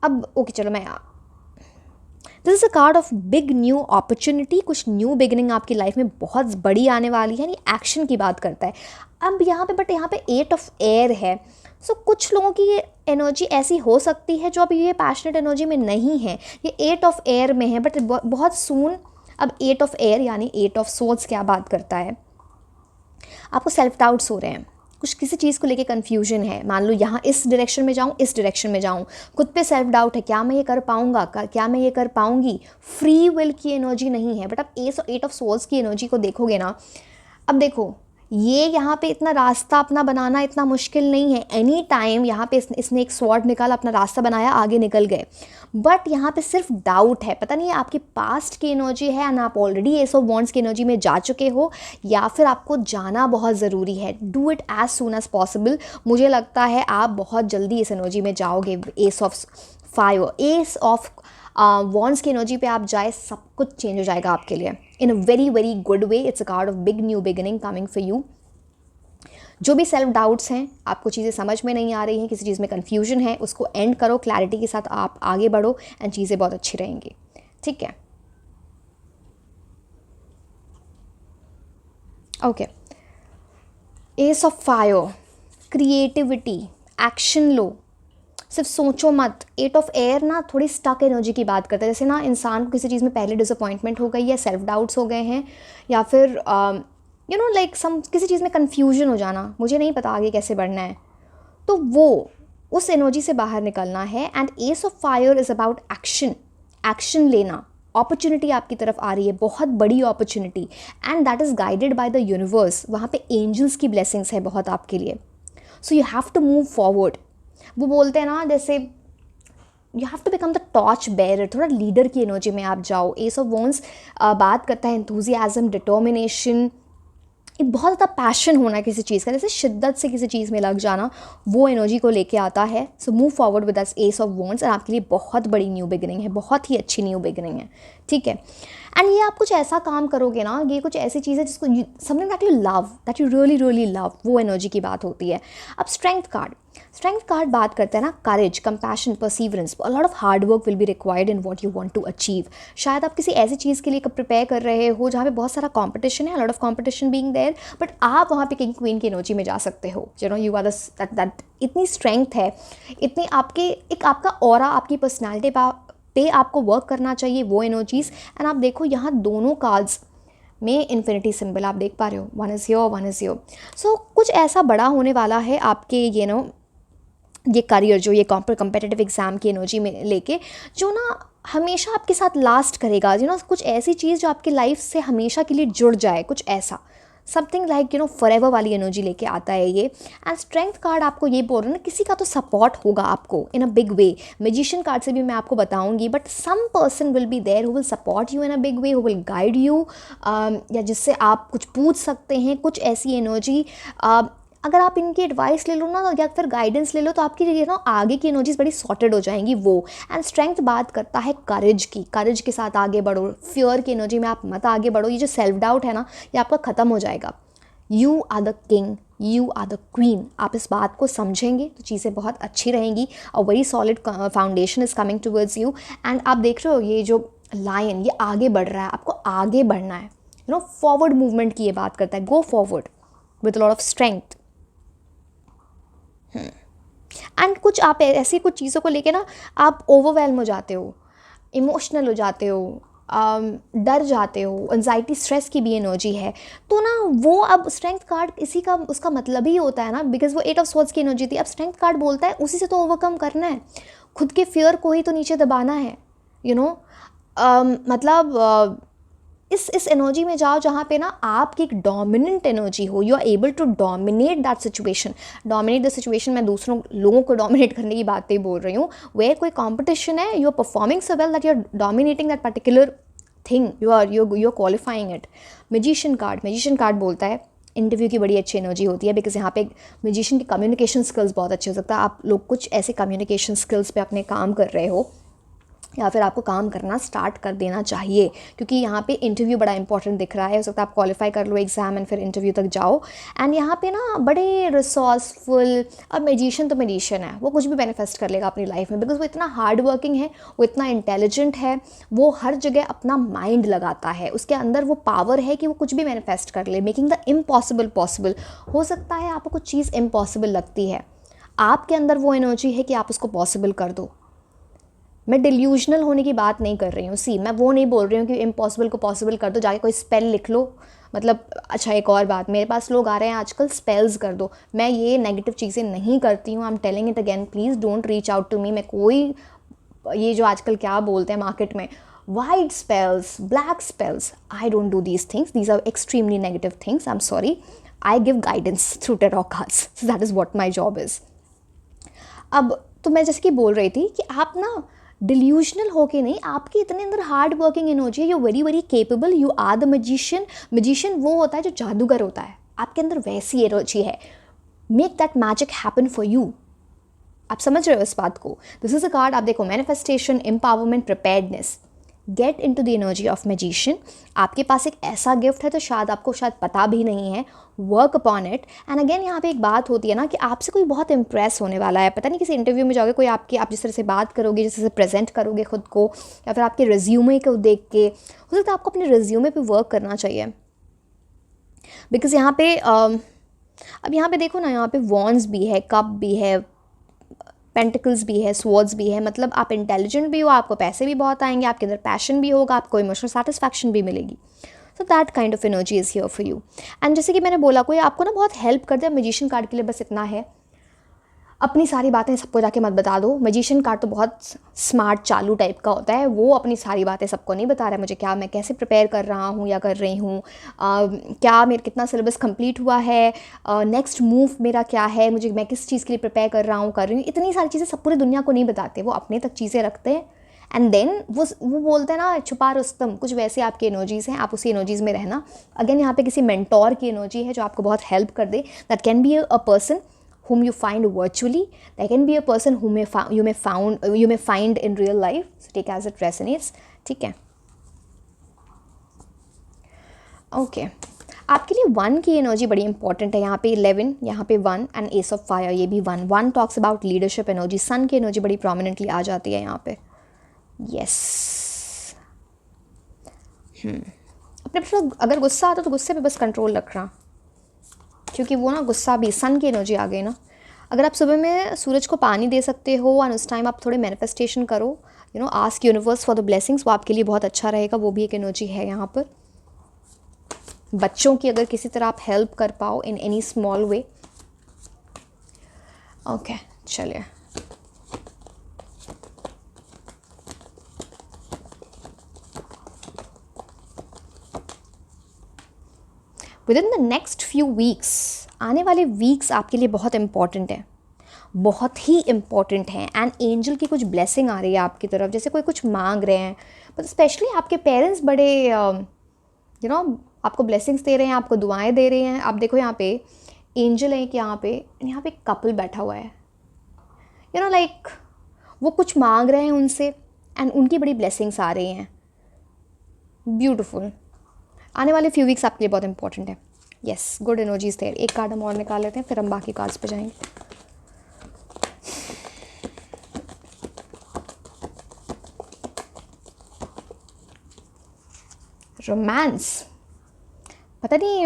S1: अब ओके चलो मैं, this is a card of big new opportunity, कुछ न्यू बिगिनिंग आपकी लाइफ में बहुत बड़ी आने वाली है, यानी एक्शन की बात करता है। अब यहाँ पे बट यहाँ पे 8 ऑफ एयर है, सो कुछ लोगों की ये एनर्जी ऐसी हो सकती है जो अभी ये पैशनेट एनर्जी में नहीं है, ये 8 ऑफ एयर में है, बट बहुत सून अब 8 ऑफ एयर यानी 8 ऑफ सोर्ड्स क्या बात करता है, आपको सेल्फ डाउट्स हो रहे हैं, कुछ किसी चीज़ को लेके कन्फ्यूजन है, मान लो यहाँ इस डायरेक्शन में जाऊँ, इस डायरेक्शन में जाऊँ, खुद पे सेल्फ डाउट है, क्या मैं ये कर पाऊँगा, क्या मैं ये कर पाऊँगी, फ्री विल की एनर्जी नहीं है। बट आप 8 ऑफ सोल्स की एनर्जी को देखोगे ना, अब देखो ये यहाँ पे इतना रास्ता अपना बनाना इतना मुश्किल नहीं है, एनी टाइम यहाँ पे इसने एक स्वॉर्ड निकाला, अपना रास्ता बनाया, आगे निकल गए। बट यहाँ पे सिर्फ डाउट है, पता नहीं है आपकी पास्ट की एनर्जी है एंड आप ऑलरेडी एस ऑफ वॉन्ड्स की एनर्जी में जा चुके हो, या फिर आपको जाना बहुत ज़रूरी है। Do it as soon as possible, मुझे लगता है आप बहुत जल्दी इस एनर्जी में जाओगे। S of fire, S of wands की एनर्जी पे आप जाए, सब कुछ चेंज हो जाएगा आपके लिए in a very very good way. It's a card of big new beginning coming for you. जो भी सेल्फ डाउट्स हैं, आपको चीज़ें समझ में नहीं आ रही हैं, किसी चीज़ में कन्फ्यूजन है, उसको एंड करो, क्लैरिटी के साथ आप आगे बढ़ो एंड चीज़ें बहुत अच्छी रहेंगी। ठीक है, okay, ace of fire, creativity, action लो, सिर्फ सोचो मत। 8 ऑफ एयर ना थोड़ी स्टक एनर्जी की बात करता है, जैसे ना इंसान को किसी चीज़ में पहले डिसअपॉइंटमेंट हो गई, या सेल्फ डाउट्स हो गए हैं, या फिर यू नो लाइक किसी चीज़ में कन्फ्यूजन हो जाना, मुझे नहीं पता आगे कैसे बढ़ना है, तो वो उस एनर्जी से बाहर निकलना है। And ace of fire is about action, action लेना, अपॉर्चुनिटी आपकी तरफ आ रही है, बहुत बड़ी opportunity, and that is guided by the universe, वहाँ पे एंजल्स की ब्लेसिंग्स है बहुत आपके लिए। So you have to move forward. वो बोलते हैं ना, जैसे you have to become the torch bearer, थोड़ा लीडर की एनर्जी में आप जाओ। एस ऑफ वॉन्ड्स बात करता है एंथुजियाज्म, डिटर्मिनेशन, एक बहुत ज़्यादा पैशन होना किसी चीज़ का, जैसे शिद्दत से किसी चीज़ में लग जाना, वो एनर्जी को लेके आता है। So move forward with us S of wands, और आपके लिए बहुत बड़ी न्यू बिगिनिंग है, बहुत ही अच्छी न्यू बिगिनिंग है। ठीक है, एंड ये आप कुछ ऐसा काम करोगे ना, ये कुछ ऐसी चीज़ है जिसको something that you love, that you really really love, वो एनर्जी की बात होती है। अब स्ट्रेंथ कार्ड, स्ट्रेंथ कार्ड बात करते हैं ना courage, compassion, perseverance, a lot of hard work will be required in what you want to achieve. शायद आप किसी ऐसी चीज़ के लिए प्रिपेयर कर रहे हो जहाँ पे बहुत सारा कंपटीशन है, lot of competition being there, but आप वहाँ पे किंग क्वीन की एनर्जी में जा सकते हो। You know you are that इतनी स्ट्रेंथ है, इतनी आपके एक आपका ऑरा, आपकी पर्सनैलिटी पे आपको वर्क करना चाहिए, वो एनर्जीज। एंड आप देखो यहाँ दोनों कार्ड्स में इन्फिनिटी सिंबल आप देख पा रहे हो, one is your, one is your. So कुछ ऐसा बड़ा होने वाला है आपके ये करियर, जो ये कॉम्पिटिटिव एग्ज़ाम की एनर्जी में लेके, जो ना हमेशा आपके साथ लास्ट करेगा। कुछ ऐसी चीज़ जो आपकी लाइफ से हमेशा के लिए जुड़ जाए, कुछ ऐसा समथिंग लाइक फॉरएवर वाली एनर्जी लेके आता है ये। एंड स्ट्रेंथ कार्ड आपको ये बोल रहा है ना, किसी का तो सपोर्ट होगा आपको in a big way. Magician card से भी मैं आपको बताऊंगी, but some person will be there who will support you in a big way, who will guide you, या जिससे आप कुछ पूछ सकते हैं, कुछ ऐसी एनर्जी। अगर आप इनकी एडवाइस ले लो ना, या फिर गाइडेंस ले लो, तो आपकी आगे की एनर्जीज बड़ी सॉर्टेड हो जाएंगी वो। एंड स्ट्रेंथ बात करता है करेज की, करेज के साथ आगे बढ़ो, फियर की एनर्जी में आप मत आगे बढ़ो। ये जो सेल्फ डाउट है ना, ये आपका ख़त्म हो जाएगा। You are the king, you are the queen. आप इस बात को समझेंगे तो चीज़ें बहुत अच्छी रहेंगी, और very solid foundation is coming towards you. And आप देख रहे हो ये जो लायन, ये आगे बढ़ रहा है, आपको आगे बढ़ना है। फॉरवर्ड मूवमेंट की ये बात करता है, go forward with lot of strength. And कुछ आप ऐसी कुछ चीज़ों को लेके ना आप ओवरवेलम हो जाते हो, इमोशनल हो जाते हो, डर जाते हो, एंजाइटी, स्ट्रेस की भी एनर्जी है। तो ना वो अब स्ट्रेंथ कार्ड इसी का, उसका मतलब ही होता है ना, बिकॉज वो 8 ऑफ स्वॉर्ड्स की एनर्जी थी। अब स्ट्रेंथ कार्ड बोलता है उसी से तो ओवरकम करना है, खुद के फियर को ही तो नीचे दबाना है। मतलब इस एनर्जी में जाओ जहाँ पे ना आपकी एक डोमिनेंट एनर्जी हो, you are able to dominate that situation. Dominate the situation, मैं दूसरों लोगों को डोमिनेट करने की बातें बोल रही हूँ। वे कोई कॉम्पिटिशन है, you are performing so well that you are dominating that particular thing, you are qualifying it. Magician card बोलता है इंटरव्यू की बड़ी अच्छी एनर्जी होती है, बिकॉज यहाँ पे मैजिशियन की कम्युनिकेशन स्किल्स बहुत अच्छे हो सकता है। आप लोग कुछ ऐसे कम्युनिकेशन स्किल्स पे अपने काम कर रहे हो, या फिर आपको काम करना स्टार्ट कर देना चाहिए, क्योंकि यहाँ पे इंटरव्यू बड़ा इंपॉर्टेंट दिख रहा है। हो सकता है आप क्वालिफाई कर लो एग्ज़ाम एंड फिर इंटरव्यू तक जाओ। एंड यहाँ पे ना बड़े रिसोर्सफुल, और मैजिशियन तो मैजिशियन है, वो कुछ भी मैनिफेस्ट कर लेगा अपनी लाइफ में, बिकॉज वो इतना हार्ड वर्किंग है, वो इतना इंटेलिजेंट है, वो हर जगह अपना माइंड लगाता है, उसके अंदर वो पावर है कि वो कुछ भी मैनिफेस्ट कर ले, मेकिंग द इम्पॉसिबल पॉसिबल। हो सकता है आपको कुछ चीज़ इम्पॉसिबल लगती है, आपके अंदर वो एनर्जी है कि आप उसको पॉसिबल कर दो। मैं डिल्यूजनल होने की बात नहीं कर रही हूँ, मैं वो नहीं बोल रही हूँ कि इम्पॉसिबल को पॉसिबल कर दो, जाके कोई स्पेल लिख लो। मतलब अच्छा, एक और बात, मेरे पास लोग आ रहे हैं आजकल स्पेल्स कर दो, मैं ये नेगेटिव चीज़ें नहीं करती हूँ। I am telling it again, please don't reach out to me. मैं कोई ये जो आजकल क्या बोलते हैं मार्केट में, white spells, black spells, I don't do these things, these are extremely negative things. I am sorry, I give guidance through tarot cards, that is what my job is. अब तो मैं जैसे कि बोल रही थी कि आप ना डिल्यूजनल होके नहीं, आपके इतने अंदर हार्ड वर्किंग एनर्जी है, you very very capable, you are the magician. Magician वो होता है जो जादूगर होता है, आपके अंदर वैसी एनर्जी है। Make that magic happen for you. आप समझ रहे हो इस बात को? दिस इज अ कार्ड, आप देखो, manifestation, empowerment, preparedness. Get into the energy of magician. आपके पास एक ऐसा गिफ्ट है तो शायद आपको शायद पता भी नहीं है, work upon it. And again यहाँ पे एक बात होती है ना कि आपसे कोई बहुत इंप्रेस होने वाला है। पता नहीं किसी इंटरव्यू में जाओगे, कोई आप जिस तरह से बात करोगे, जिस तरह से प्रेजेंट करोगे खुद को, या फिर आपके रिज्यूमे को देख के, हो सकता है आपको अपने रिज्यूमे पे वर्क करना चाहिए। बिकॉज यहाँ पे अब यहाँ पे देखो ना, यहाँ पे वॉन्ड्स भी है, कप भी है, पेंटिकल्स भी है, स्वॉर्ड्स भी है। मतलब आप इंटेलिजेंट भी हो, आपको पैसे भी बहुत आएंगे, आपके अंदर पैशन भी होगा, आपको इमोशनल सेटिस्फैक्शन भी मिलेगी। So that kind of energy is here for you. And जैसे कि मैंने बोला, कोई आपको ना बहुत हेल्प कर दे। मैजिशियन कार्ड के लिए बस इतना है, अपनी सारी बातें सबको जाके मत बता दो। मैजिशियन कार्ड तो बहुत स्मार्ट चालू टाइप का होता है, वो अपनी सारी बातें सबको नहीं बता रहा है, मुझे क्या, मैं कैसे प्रिपेयर कर रहा हूँ या कर रही हूँ, क्या मेरा कितना सिलेबस कंप्लीट हुआ है, नेक्स्ट मूव मेरा क्या है, मुझे, मैं किस चीज़ के लिए प्रिपेयर कर रही हूँ, इतनी सारी चीज़ें सब पूरी दुनिया को नहीं बताते, वो अपने तक चीज़ें रखते हैं। एंड देन वो बोलते हैं ना, छुपा रुस्तम, कुछ वैसे आपकी एनर्जीज़ हैं, आप उसी एनर्जीज़ में रहना। अगेन यहाँ पे किसी मेंटोर की एनर्जी है जो आपको बहुत हेल्प कर दे। That can be a person whom you find virtually, that can be a person whom you may find in real life. So take as it resonates. ठीक है, ओके। आपके लिए 1 की एनर्जी बड़ी इंपॉर्टेंट है। यहाँ पे 11, यहाँ पे 1 एंड एस ऑफ फायर, ये भी 1 टॉक्स अबाउट लीडरशिप एनर्जी। सन की एनर्जी बड़ी प्रोमिनेंटली आ जाती है यहाँ पे। यस, अपने पर अगर गुस्सा आता तो गुस्से पे बस कंट्रोल रखना, क्योंकि वो ना गुस्सा भी सन की एनर्जी आ गई ना। अगर आप सुबह में सूरज को पानी दे सकते हो और उस टाइम आप थोड़े मैनिफेस्टेशन करो, ask universe for the blessings, वो आपके लिए बहुत अच्छा रहेगा। वो भी एक एनर्जी है यहाँ पर। बच्चों की अगर किसी तरह आप हेल्प कर पाओ in any small way. Okay, चलिए। Within the next few weeks, आने वाले वीक्स आपके लिए बहुत इंपॉर्टेंट है, बहुत ही इम्पॉर्टेंट हैं। एंड एंजल की कुछ ब्लेसिंग आ रही है आपकी तरफ, जैसे कोई कुछ मांग रहे हैं, बट स्पेशली आपके पेरेंट्स बड़े आपको ब्लेसिंग्स दे रहे हैं, आपको दुआएं दे रहे हैं। आप देखो यहाँ पे एंजल है कि यहाँ पे कपल बैठा हुआ है, लाइक वो कुछ मांग रहे हैं उनसे एंड उनकी बड़ी ब्लेसिंग्स आ रही हैं। ब्यूटिफुल। आने वाले फ्यू वीक्स आपके लिए बहुत इंपॉर्टेंट है। Yes, good energies there. एक कार्ड हम और निकाल लेते हैं, फिर हम बाकी कार्ड्स पे जाएंगे। रोमांस, पता नहीं,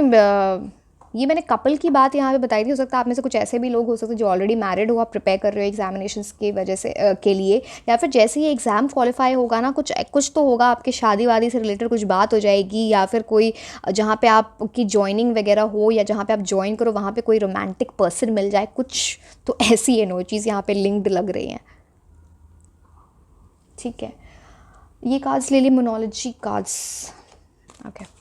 S1: ये मैंने कपल की बात यहाँ पे बताई थी। हो सकता है आप में से कुछ ऐसे भी लोग हो सकते हैं जो ऑलरेडी मैरिड हो, आप प्रिपेयर कर रहे हो एग्जामिनेशंस की वजह से के लिए, या फिर जैसे ही एग्ज़ाम क्वालिफाई होगा ना, कुछ तो होगा, आपकी शादी वादी से रिलेटेड कुछ बात हो जाएगी, या फिर कोई जहाँ पे आपकी ज्वाइनिंग वगैरह हो, या जहाँ पे आप ज्वाइन करो वहाँ पे कोई रोमांटिक पर्सन मिल जाए। कुछ तो ऐसी एनर्जीज़ यहाँ पे लिंक्ड लग रही हैं। ठीक है, ये कार्ड्स ले ली, मोनोलॉजी cards. Okay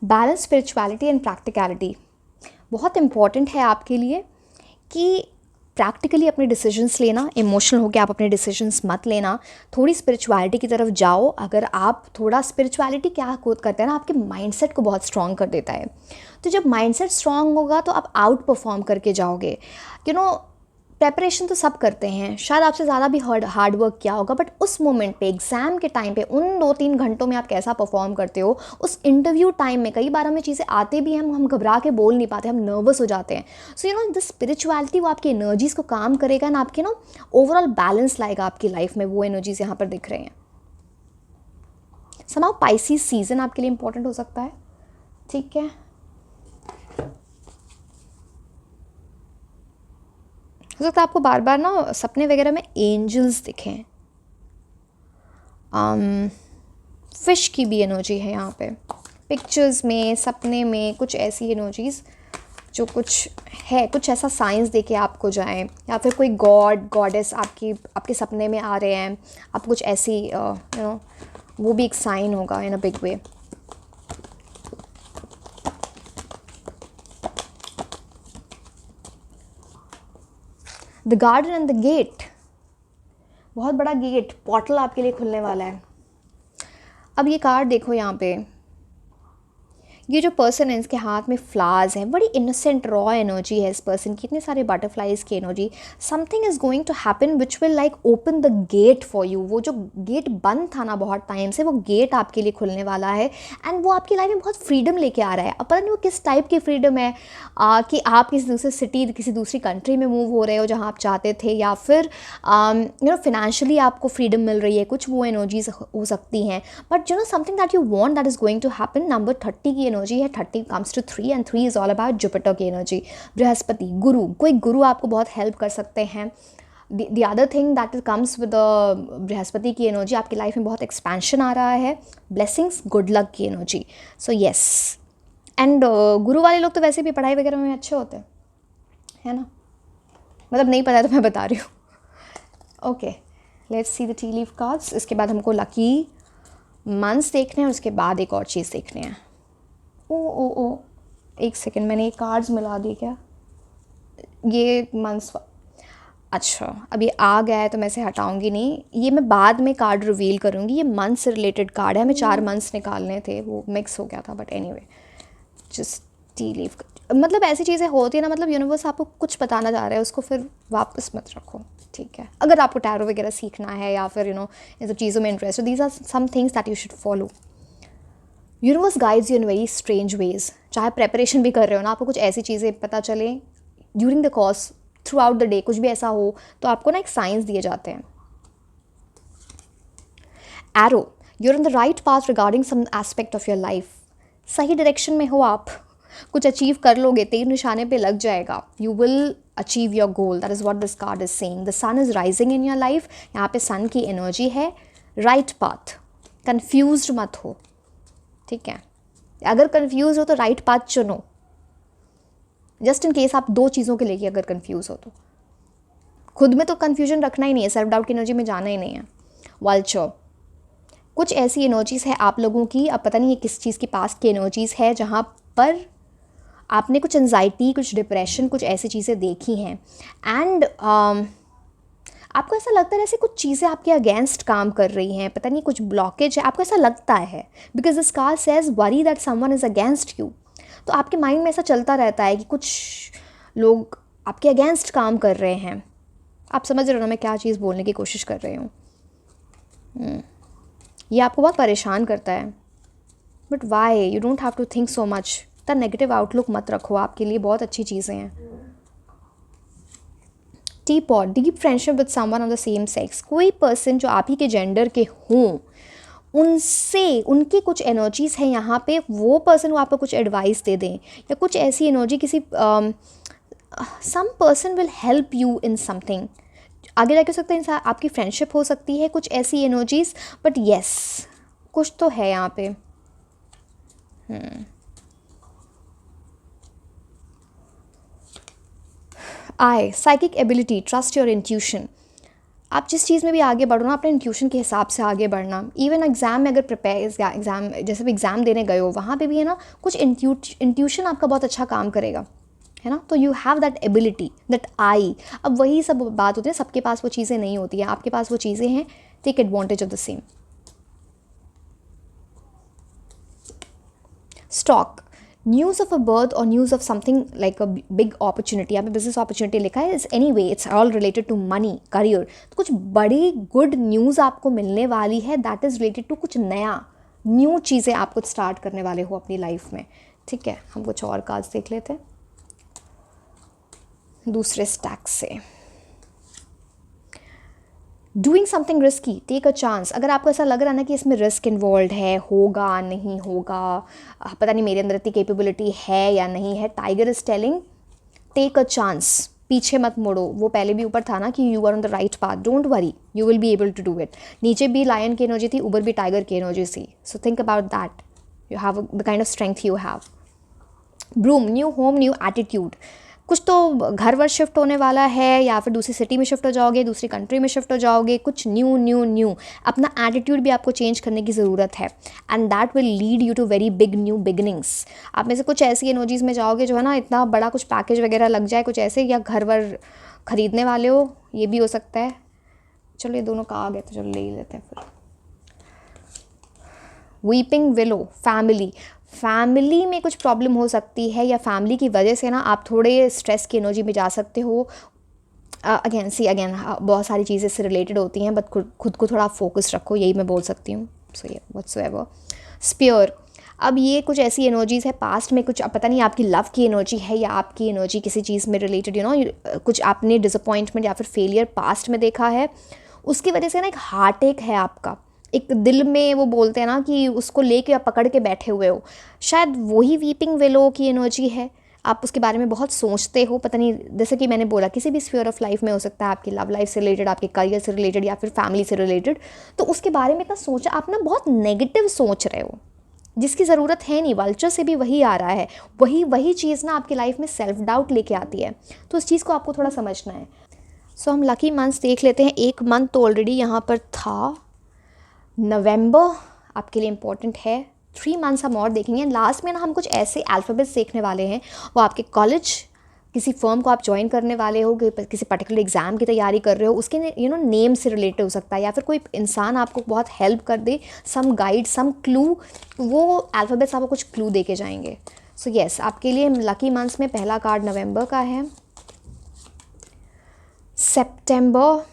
S1: balance spirituality and practicality बहुत इम्पॉर्टेंट है आपके लिए कि प्रैक्टिकली अपने डिसीजंस लेना, इमोशनल होकर आप अपने डिसीजंस मत लेना, थोड़ी स्पिरिचुअलिटी की तरफ जाओ। अगर आप थोड़ा स्पिरिचुअलिटी क्या करते हैं ना, आपके माइंडसेट को बहुत स्ट्रॉन्ग कर देता है। तो जब माइंडसेट स्ट्रॉन्ग होगा तो आप आउट परफॉर्म करके जाओगे। प्रेपरेशन तो सब करते हैं, शायद आपसे ज़्यादा भी हार्ड वर्क किया होगा, बट उस मोमेंट पे, एग्ज़ाम के टाइम पे, उन 2-3 घंटों में आप कैसा परफॉर्म करते हो, उस इंटरव्यू टाइम में कई बार हमें चीज़ें आते भी हैं, हम घबरा के बोल नहीं पाते, हम नर्वस हो जाते हैं। सो द स्पिरिचुअलिटी वो आपकी एनर्जीज़ को काम करेगा ना, आपके ओवरऑल बैलेंस लाएगा आपकी लाइफ में। वो एनर्जीज़ यहाँ पर दिख रही हैं। समाउ पाइसिस सीजन आपके लिए इंपॉर्टेंट हो सकता है, ठीक है। हो सकता है आपको बार बार ना सपने वगैरह में एंजल्स दिखें। फिश की भी एनर्जी है यहाँ पे, पिक्चर्स में, सपने में, कुछ ऐसी एनर्जीज जो कुछ है, कुछ ऐसा साइंस देके आपको जाएं, या फिर कोई गॉड गॉडेस आपके सपने में आ रहे हैं, आप कुछ ऐसी वो भी एक साइन होगा in a big way. The garden and the gate, बहुत बड़ा गेट, पोर्टल आपके लिए खुलने वाला है। अब ये कार्ड देखो यहाँ पे, ये जो पर्सन है इसके हाथ में फ्लावर्स हैं, बड़ी इनोसेंट रॉ एनर्जी है इस पर्सन की, इतने सारे बटरफ्लाइज की energy. Something is going to happen which will like open the gate for you. वो जो गेट बंद था ना बहुत टाइम से, वो गेट आपके लिए खुलने वाला है, एंड वो आपकी लाइफ में बहुत फ्रीडम लेके आ रहा है। अब पता नहीं वो किस टाइप की फ्रीडम है, कि आप किसी दूसरे सिटी, किसी दूसरी कंट्री में मूव हो रहे हो जहाँ आप चाहते थे, या फिर फिनेंशियली आपको फ्रीडम मिल रही है, कुछ वो एनर्जीज हो सकती हैं। But something that you want that is going to happen. Number 30 की एनर्जी है, 30 comes to 3 and 3 is all about Jupiter की एनर्जी, बृहस्पति, गुरु। कोई गुरु आपको बहुत हेल्प कर सकते हैं। The other thing that is comes with Brihaspati की एनर्जी, आपकी लाइफ में बहुत एक्सपेंशन आ रहा है, ब्लेसिंग्स, गुड लक की एनर्जी। सो येस, एंड गुरु वाले लोग तो वैसे भी पढ़ाई वगैरह में अच्छे होते हैं, है ना, मतलब नहीं पता है तो मैं बता रही हूँ। Okay, let's see the T leaf cards. इसके बाद हमको लकी मंथ्स देखने हैं, और उसके बाद एक और चीज़ देखने हैं। ओ एक सेकेंड, मैंने ये कार्ड्स मिला दी क्या? ये मंथ्स, अच्छा अब ये आ गया है तो मैं इसे हटाऊंगी नहीं, ये मैं बाद में कार्ड रिवील करूँगी। ये मंथ से रिलेटेड कार्ड है, हमें 4 मंथ्स निकालने थे, वो मिक्स हो गया था, but anyway just T leaf. मतलब ऐसी चीज़ें होती है ना, मतलब यूनिवर्स आपको कुछ बताना चाह रहा है, उसको फिर वापस मत रखो, ठीक है। अगर आपको टैरो वगैरह सीखना है या फिर इन सब चीज़ों में इंटरेस्ट है, these are some things that you should follow. Universe guides you in very strange ways. चाहे प्रेपरेशन भी कर रहे हो ना, आपको कुछ ऐसी चीज़ें पता चले during the course, through out the day, कुछ भी ऐसा हो तो आपको ना एक साइंस दिए जाते हैं। Arrow, you're on the right path regarding some aspect of your life. सही डायरेक्शन में हो आप, कुछ अचीव कर लोगे, तीर निशाने पे लग जाएगा, you will achieve your goal, that is what this card is saying. The sun is rising in your life, यहाँ पे सन की एनर्जी है। राइट पाथ, कन्फ्यूज्ड मत हो, ठीक है। अगर कन्फ्यूज हो तो राइट पाथ चुनो, जस्ट इन केस आप 2 चीज़ों के लेके अगर कन्फ्यूज हो तो। खुद में तो कन्फ्यूजन रखना ही नहीं है, सेल्फ डाउट की एनर्जी में जाना ही नहीं है। वल्चर, कुछ ऐसी एनर्जीज़ है आप लोगों की, अब पता नहीं ये किस चीज़ की पास्ट की एनर्जीज़ है, जहाँ पर आपने कुछ एंजाइटी, कुछ डिप्रेशन, कुछ ऐसी चीज़ें देखी हैं, एंड आपको ऐसा लगता है जैसे कुछ चीज़ें आपके अगेंस्ट काम कर रही हैं, पता नहीं कुछ ब्लॉकेज है, आपको ऐसा लगता है, because this card says worry that someone is against you. तो आपके माइंड में ऐसा चलता रहता है कि कुछ लोग आपके अगेंस्ट काम कर रहे हैं। आप समझ रहे हो ना मैं क्या चीज़ बोलने की कोशिश कर रही हूँ। ये आपको बहुत परेशान करता है, but why, you don't have to think so much. इतना नेगेटिव आउटलुक मत रखो, आपके लिए बहुत अच्छी चीज़ें हैं। Teapot, deep friendship with someone of the same sex, कोई पर्सन जो आप ही के जेंडर के हों, उनसे, उनकी कुछ एनर्जीज़ हैं यहाँ पे, वो पर्सन वो आपको कुछ एडवाइस दे दें, या कुछ ऐसी एनर्जी किसी some person will help you in something. आगे जाके हो सकता है आपकी फ्रेंडशिप हो सकती है, कुछ ऐसी एनर्जीज़, बट येस कुछ तो है यहाँ पे। Eye psychic ability, trust your intuition. आप जिस चीज़ में भी आगे बढ़ो ना, अपने इंट्यूशन के हिसाब से आगे बढ़ना। इवन एग्ज़ाम में अगर प्रिपेयर, एग्ज़ाम जैसे भी एग्ज़ाम देने गए हो, वहाँ पे भी है ना कुछ इंट्यूशन आपका बहुत अच्छा काम करेगा, है ना। तो you have that ability, that I. अब वही सब बात होती है, सबके पास वो चीज़ें नहीं होती हैं, आपके पास वो चीज़ें हैं, take advantage of the same. Stock, news of a birth और news of something like a big opportunity. यहाँ पे बिजनेस अपॉर्चुनिटी लिखा है, is any way it's all related to money, career. तो कुछ बड़ी गुड न्यूज़ आपको मिलने वाली है, दैट इज़ रिलेटेड टू कुछ नया, न्यू चीज़ें आप कुछ स्टार्ट करने वाले हो अपनी लाइफ में। ठीक है, हम कुछ और कार्ड्स देख लेते हैं दूसरे स्टैक से। Doing something risky, take a chance. अगर आपको ऐसा लग रहा है ना कि इसमें रिस्क इन्वॉल्व है, होगा नहीं होगा, पता नहीं मेरे अंदर इतनी कैपेबिलिटी है या नहीं है, tiger is telling take a chance, पीछे मत मुड़ो। वो पहले भी ऊपर था ना कि you are on the right path, don't worry, you will be able to do it. नीचे भी लायन की एनर्जी थी, ऊपर भी टाइगर की एनर्जी थी, so think about that, you have the kind of strength you have. Broom, new home, new attitude. कुछ तो घर वर शिफ्ट होने वाला है, या फिर दूसरी सिटी में शिफ्ट हो जाओगे, दूसरी कंट्री में शिफ्ट हो जाओगे, कुछ न्यू न्यू न्यू। अपना एटीट्यूड भी आपको चेंज करने की ज़रूरत है, and that will lead you to very big new beginnings. आप में से कुछ ऐसी एनर्जीज में जाओगे जो है ना, इतना बड़ा कुछ पैकेज वगैरह लग जाए कुछ ऐसे, या घर वर खरीदने वाले हो, ये भी हो सकता है। चलो ये दोनों कहा गए तो चलो ले ही लेते हैं फिर। Weeping willow, family. फैमिली में कुछ प्रॉब्लम हो सकती है, या फैमिली की वजह से ना आप थोड़े स्ट्रेस की एनर्जी में जा सकते हो। अगेन बहुत सारी चीज़ें इससे रिलेटेड होती हैं, बट खुद को थोड़ा फोकस रखो, यही मैं बोल सकती हूँ। सो ये व्हाट्सएवर। स्पियर, अब ये कुछ ऐसी एनर्जीज़ है पास्ट में, कुछ अब पता नहीं आपकी लव की एनर्जी है या आपकी एनर्जी किसी चीज़ में रिलेटेड, यू नो कुछ आपने डिसअपॉइंटमेंट या फिर फेलियर पास्ट में देखा है, उसकी वजह से ना एक हार्ट एक है आपका, एक दिल में वो बोलते हैं ना कि उसको लेके आप पकड़ के बैठे हुए हो, शायद वही वीपिंग विलो की एनर्जी है। आप उसके बारे में बहुत सोचते हो, पता नहीं, जैसे कि मैंने बोला किसी भी स्फीयर ऑफ लाइफ में हो सकता है, आपकी लव लाइफ से रिलेटेड, आपके करियर से रिलेटेड, या फिर फैमिली से रिलेटेड। तो उसके बारे में इतना सोचा, आप ना बहुत नेगेटिव सोच रहे हो, जिसकी ज़रूरत है नहीं। वल्चर से भी वही आ रहा है, वही वही चीज़ ना आपकी लाइफ में सेल्फ डाउट लेके आती है, तो उस चीज़ को आपको थोड़ा समझना है। सो हम लकी मंथ्स देख लेते हैं। एक मंथ तो ऑलरेडी यहाँ पर था, नवंबर आपके लिए इम्पॉर्टेंट है। 3 मंथ्स हम और देखेंगे। लास्ट में ना हम कुछ ऐसे अल्फ़ाबेट्स देखने वाले हैं, वो आपके कॉलेज, किसी फर्म को आप ज्वाइन करने वाले हो, किसी पर्टिकुलर एग्ज़ाम की तैयारी कर रहे हो, उसके नेम से रिलेटेड हो सकता है, या फिर कोई इंसान आपको बहुत हेल्प कर दे, सम गाइड, सम क्लू, वो अल्फ़ाबेट्स आपको कुछ क्लू दे के जाएंगे। सो येस, आपके लिए लकी मंथ्स में पहला कार्ड नवंबर का है। सितंबर,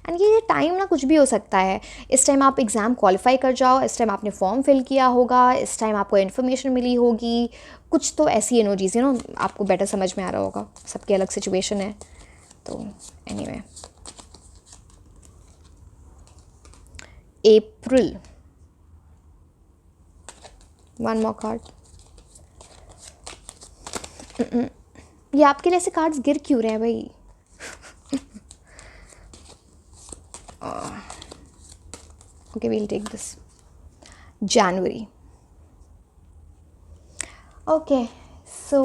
S1: एंड ये टाइम ना कुछ भी हो सकता है। इस टाइम आप एग्ज़ाम क्वालिफाई कर जाओ, इस टाइम आपने फॉर्म फिल किया होगा, इस टाइम आपको इन्फॉर्मेशन मिली होगी, कुछ तो ऐसी एनर्जीज आपको बेटर समझ में आ रहा होगा। सबकी अलग सिचुएशन है, तो एनीवे। अप्रैल, वन मोर कार्ड। ये आपके लिए ऐसे कार्ड्स गिर क्यों रहे हैं भाई? Okay, we'll take this. January. Okay, so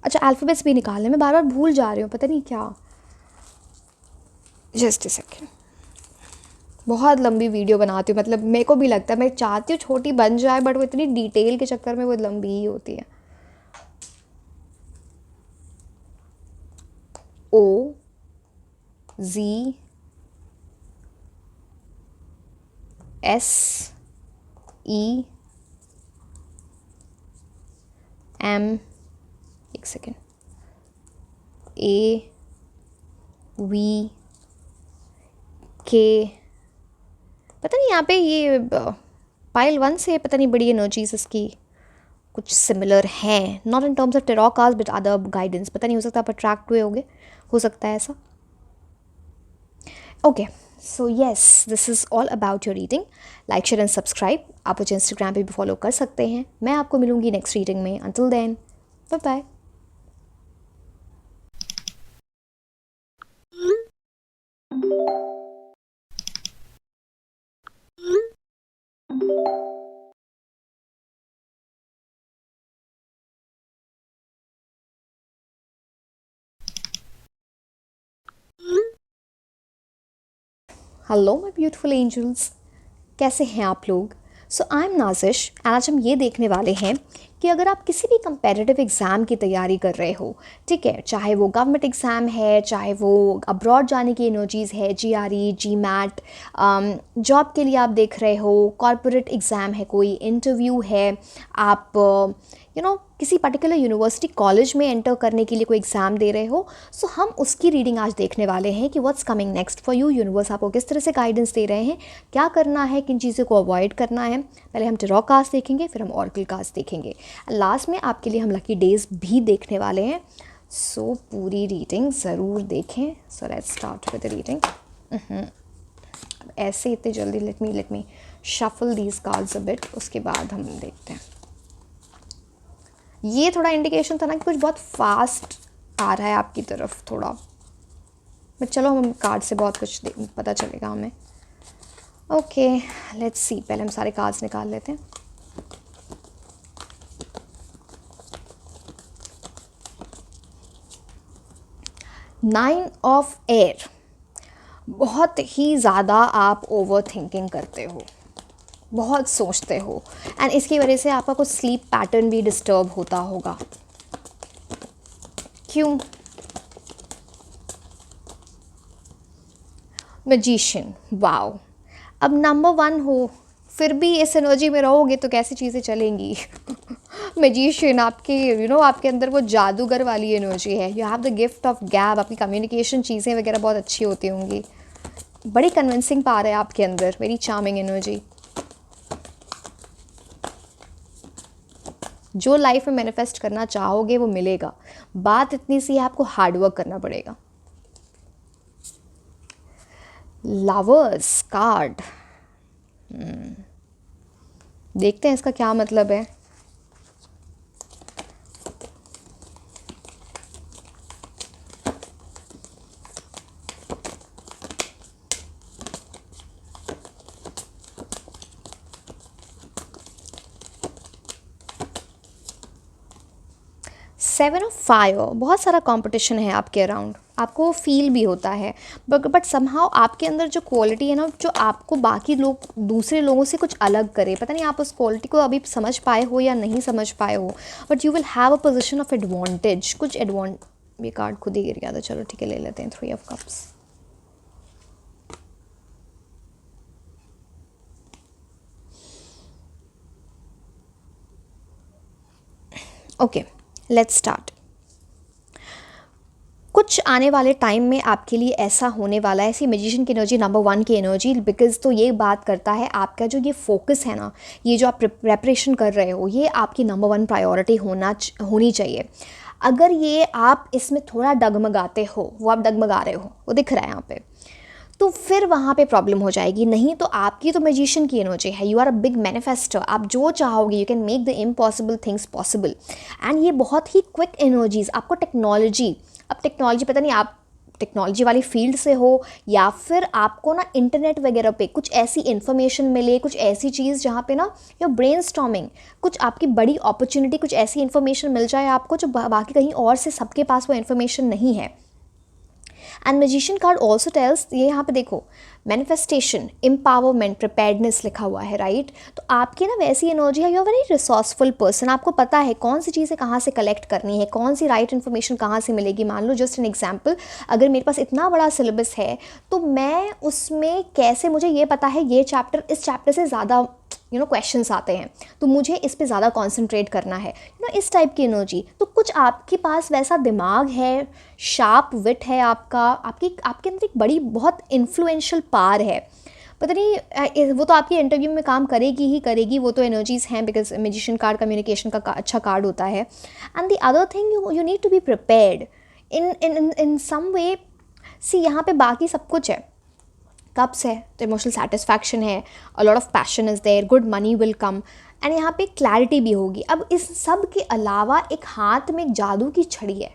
S1: अच्छा अल्फ़ाबेट्स भी निकालने, मैं बार बार भूल जा रही हूँ, पता नहीं क्या। Just a second. बहुत लंबी वीडियो बनाती हूँ, मतलब मेरे को भी लगता है, मैं चाहती हूँ छोटी बन जाए, बट वो इतनी डिटेल के चक्कर में वो लंबी ही होती है। O Z S E M, एक सेकेंड, A V K, पता नहीं यहाँ पे ये पाइल 1 से पता नहीं बड़ी एनर्जीज इसकी कुछ सिमिलर हैं, not in terms of tarot cards but other guidance. पता नहीं, हो सकता है आप अट्रैक्ट हुए होगे, हो सकता है ऐसा। Okay, so yes, this is all about your reading. Like, share and subscribe. आप मुझे इंस्टाग्राम पे भी फॉलो कर सकते हैं। मैं आपको मिलूंगी नेक्स्ट रीडिंग में। Until then, bye bye. Hello my beautiful angels, कैसे हैं आप लोग? सो आई एम नाजिश एंड आज हम ये देखने वाले हैं कि अगर आप किसी भी कंपेटिटिव एग्ज़ाम की तैयारी कर रहे हो, ठीक है, चाहे वो गवर्नमेंट एग्ज़ाम है, चाहे वो अब्रॉड जाने की एनर्जीज़ है, GRE, GMAT, जॉब के लिए आप देख रहे हो, कॉरपोरेट एग्ज़ाम है, कोई इंटरव्यू है, आप किसी पर्टिकुलर यूनिवर्सिटी कॉलेज में एंटर करने के लिए कोई एग्ज़ाम दे रहे हो, सो हम उसकी रीडिंग आज देखने वाले हैं कि what's coming next for you. Universe आपको किस तरह से गाइडेंस दे रहे हैं, क्या करना है, किन चीज़ों को अवॉइड करना है। पहले हम टेरॉ कास्ट देखेंगे, फिर हम ऑरेकल कास्ट देखेंगे, लास्ट में आपके लिए हम लकी डेज भी देखने वाले हैं। सो पूरी रीडिंग ज़रूर देखें। So let's start with the reading. ऐसे इतने जल्दी let me shuffle these cards a bit, उसके बाद हम देखते हैं। ये थोड़ा इंडिकेशन था ना कि कुछ बहुत फास्ट आ रहा है आपकी तरफ थोड़ा, बट चलो हम कार्ड से बहुत कुछ पता चलेगा हमें। ओके लेट्स सी, पहले हम सारे कार्ड्स निकाल लेते हैं। नाइन ऑफ एयर, बहुत ही ज़्यादा आप ओवर थिंकिंग करते हो, बहुत सोचते हो, एंड इसकी वजह से आपका कुछ स्लीप पैटर्न भी डिस्टर्ब होता होगा। क्यों? Magician, wow. अब नंबर 1 हो, फिर भी इस एनर्जी में रहोगे तो कैसी चीज़ें चलेंगी। मैजिशियन आपके आपके अंदर वो जादूगर वाली एनर्जी है। You have the gift of गैब, आपकी कम्युनिकेशन चीज़ें वगैरह बहुत अच्छी होती होंगी, बड़ी कन्विंसिंग पावर है आपके अंदर, वेरी चार्मिंग एनर्जी। जो लाइफ में मैनिफेस्ट करना चाहोगे वो मिलेगा, बात इतनी सी है आपको हार्डवर्क करना पड़ेगा। लवर्स कार्ड, देखते हैं इसका क्या मतलब है। सेवन ऑफ फायर, बहुत सारा कंपटीशन है आपके अराउंड, आपको फील भी होता है, बट समहाउ आपके अंदर जो क्वालिटी है ना, जो आपको बाकी लोग दूसरे लोगों से कुछ अलग करे, पता नहीं आप उस क्वालिटी को अभी समझ पाए हो या नहीं समझ पाए हो, but you will have a position of advantage, कुछ ये कार्ड खुद ही गिर गया था, चलो ठीक है ले लेते हैं। 3 of cups, okay let's start. कुछ आने वाले टाइम में आपके लिए ऐसा होने वाला है, ऐसी मैजिशियन की एनर्जी, नंबर 1 की एनर्जी, बिकॉज तो ये बात करता है आपका जो ये फोकस है ना, ये जो आप प्रेपरेशन कर रहे हो, ये आपकी नंबर 1 प्रायोरिटी होनी चाहिए। अगर ये आप इसमें थोड़ा डगमगाते हो, वो आप डगमगा रहे हो, वो दिख रहा है यहाँ पे, तो फिर वहाँ पे प्रॉब्लम हो जाएगी। नहीं तो आपकी तो मैजिशियन की एनर्जी है, you are a big manifester, आप जो चाहोगे you can make the impossible things possible, and ये बहुत ही क्विक एनर्जीज। आपको टेक्नोलॉजी, अब टेक्नोलॉजी पता नहीं आप टेक्नोलॉजी वाली फील्ड से हो या फिर आपको ना इंटरनेट वगैरह पे कुछ ऐसी इन्फॉर्मेशन मिले, कुछ ऐसी चीज़ जहाँ पे ना योर ब्रेनस्टॉर्मिंग, कुछ आपकी बड़ी अपॉर्चुनिटी, कुछ ऐसी इन्फॉर्मेशन मिल जाए आपको जो बाकी कहीं और से सबके पास वो इन्फॉर्मेशन नहीं है। And magician card also tells, ये यहाँ पे देखो, मैनिफेस्टेशन, एम्पावरमेंट, प्रिपेयर्डनेस लिखा हुआ है, राइट। तो आपकी ना वैसी एनर्जी है, you are very resourceful person, आपको पता है कौन सी चीज़ें कहाँ से कलेक्ट करनी है, कौन सी राइट इन्फॉर्मेशन कहाँ से मिलेगी। मान लो जस्ट एन एग्जाम्पल, अगर मेरे पास इतना बड़ा सिलेबस है तो मैं उसमें कैसे, मुझे ये पता है ये चैप्टर, इस चैप्टर से ज़्यादा क्वेश्चंस आते हैं, तो मुझे इस पे ज़्यादा कंसंट्रेट करना है, इस टाइप की एनर्जी। तो कुछ आपके पास वैसा दिमाग है, शार्प विट है आपका, आपके अंदर एक बड़ी बहुत इन्फ्लुएंशियल पावर है, पता नहीं वो तो आपकी इंटरव्यू में काम करेगी ही करेगी, वो तो एनर्जीज़ हैं, बिकॉज मैजिशियन कार्ड कम्युनिकेशन का अच्छा कार्ड होता है। And the other thing, you need to be prepared in some way. See यहाँ पे बाकी सब कुछ है, कप्स है तो इमोशनल सेटिस्फैक्शन है, a lot of passion is there, good money will come, and यहाँ पे क्लैरिटी भी होगी। अब इस सब के अलावा एक हाथ में एक जादू की छड़ी है,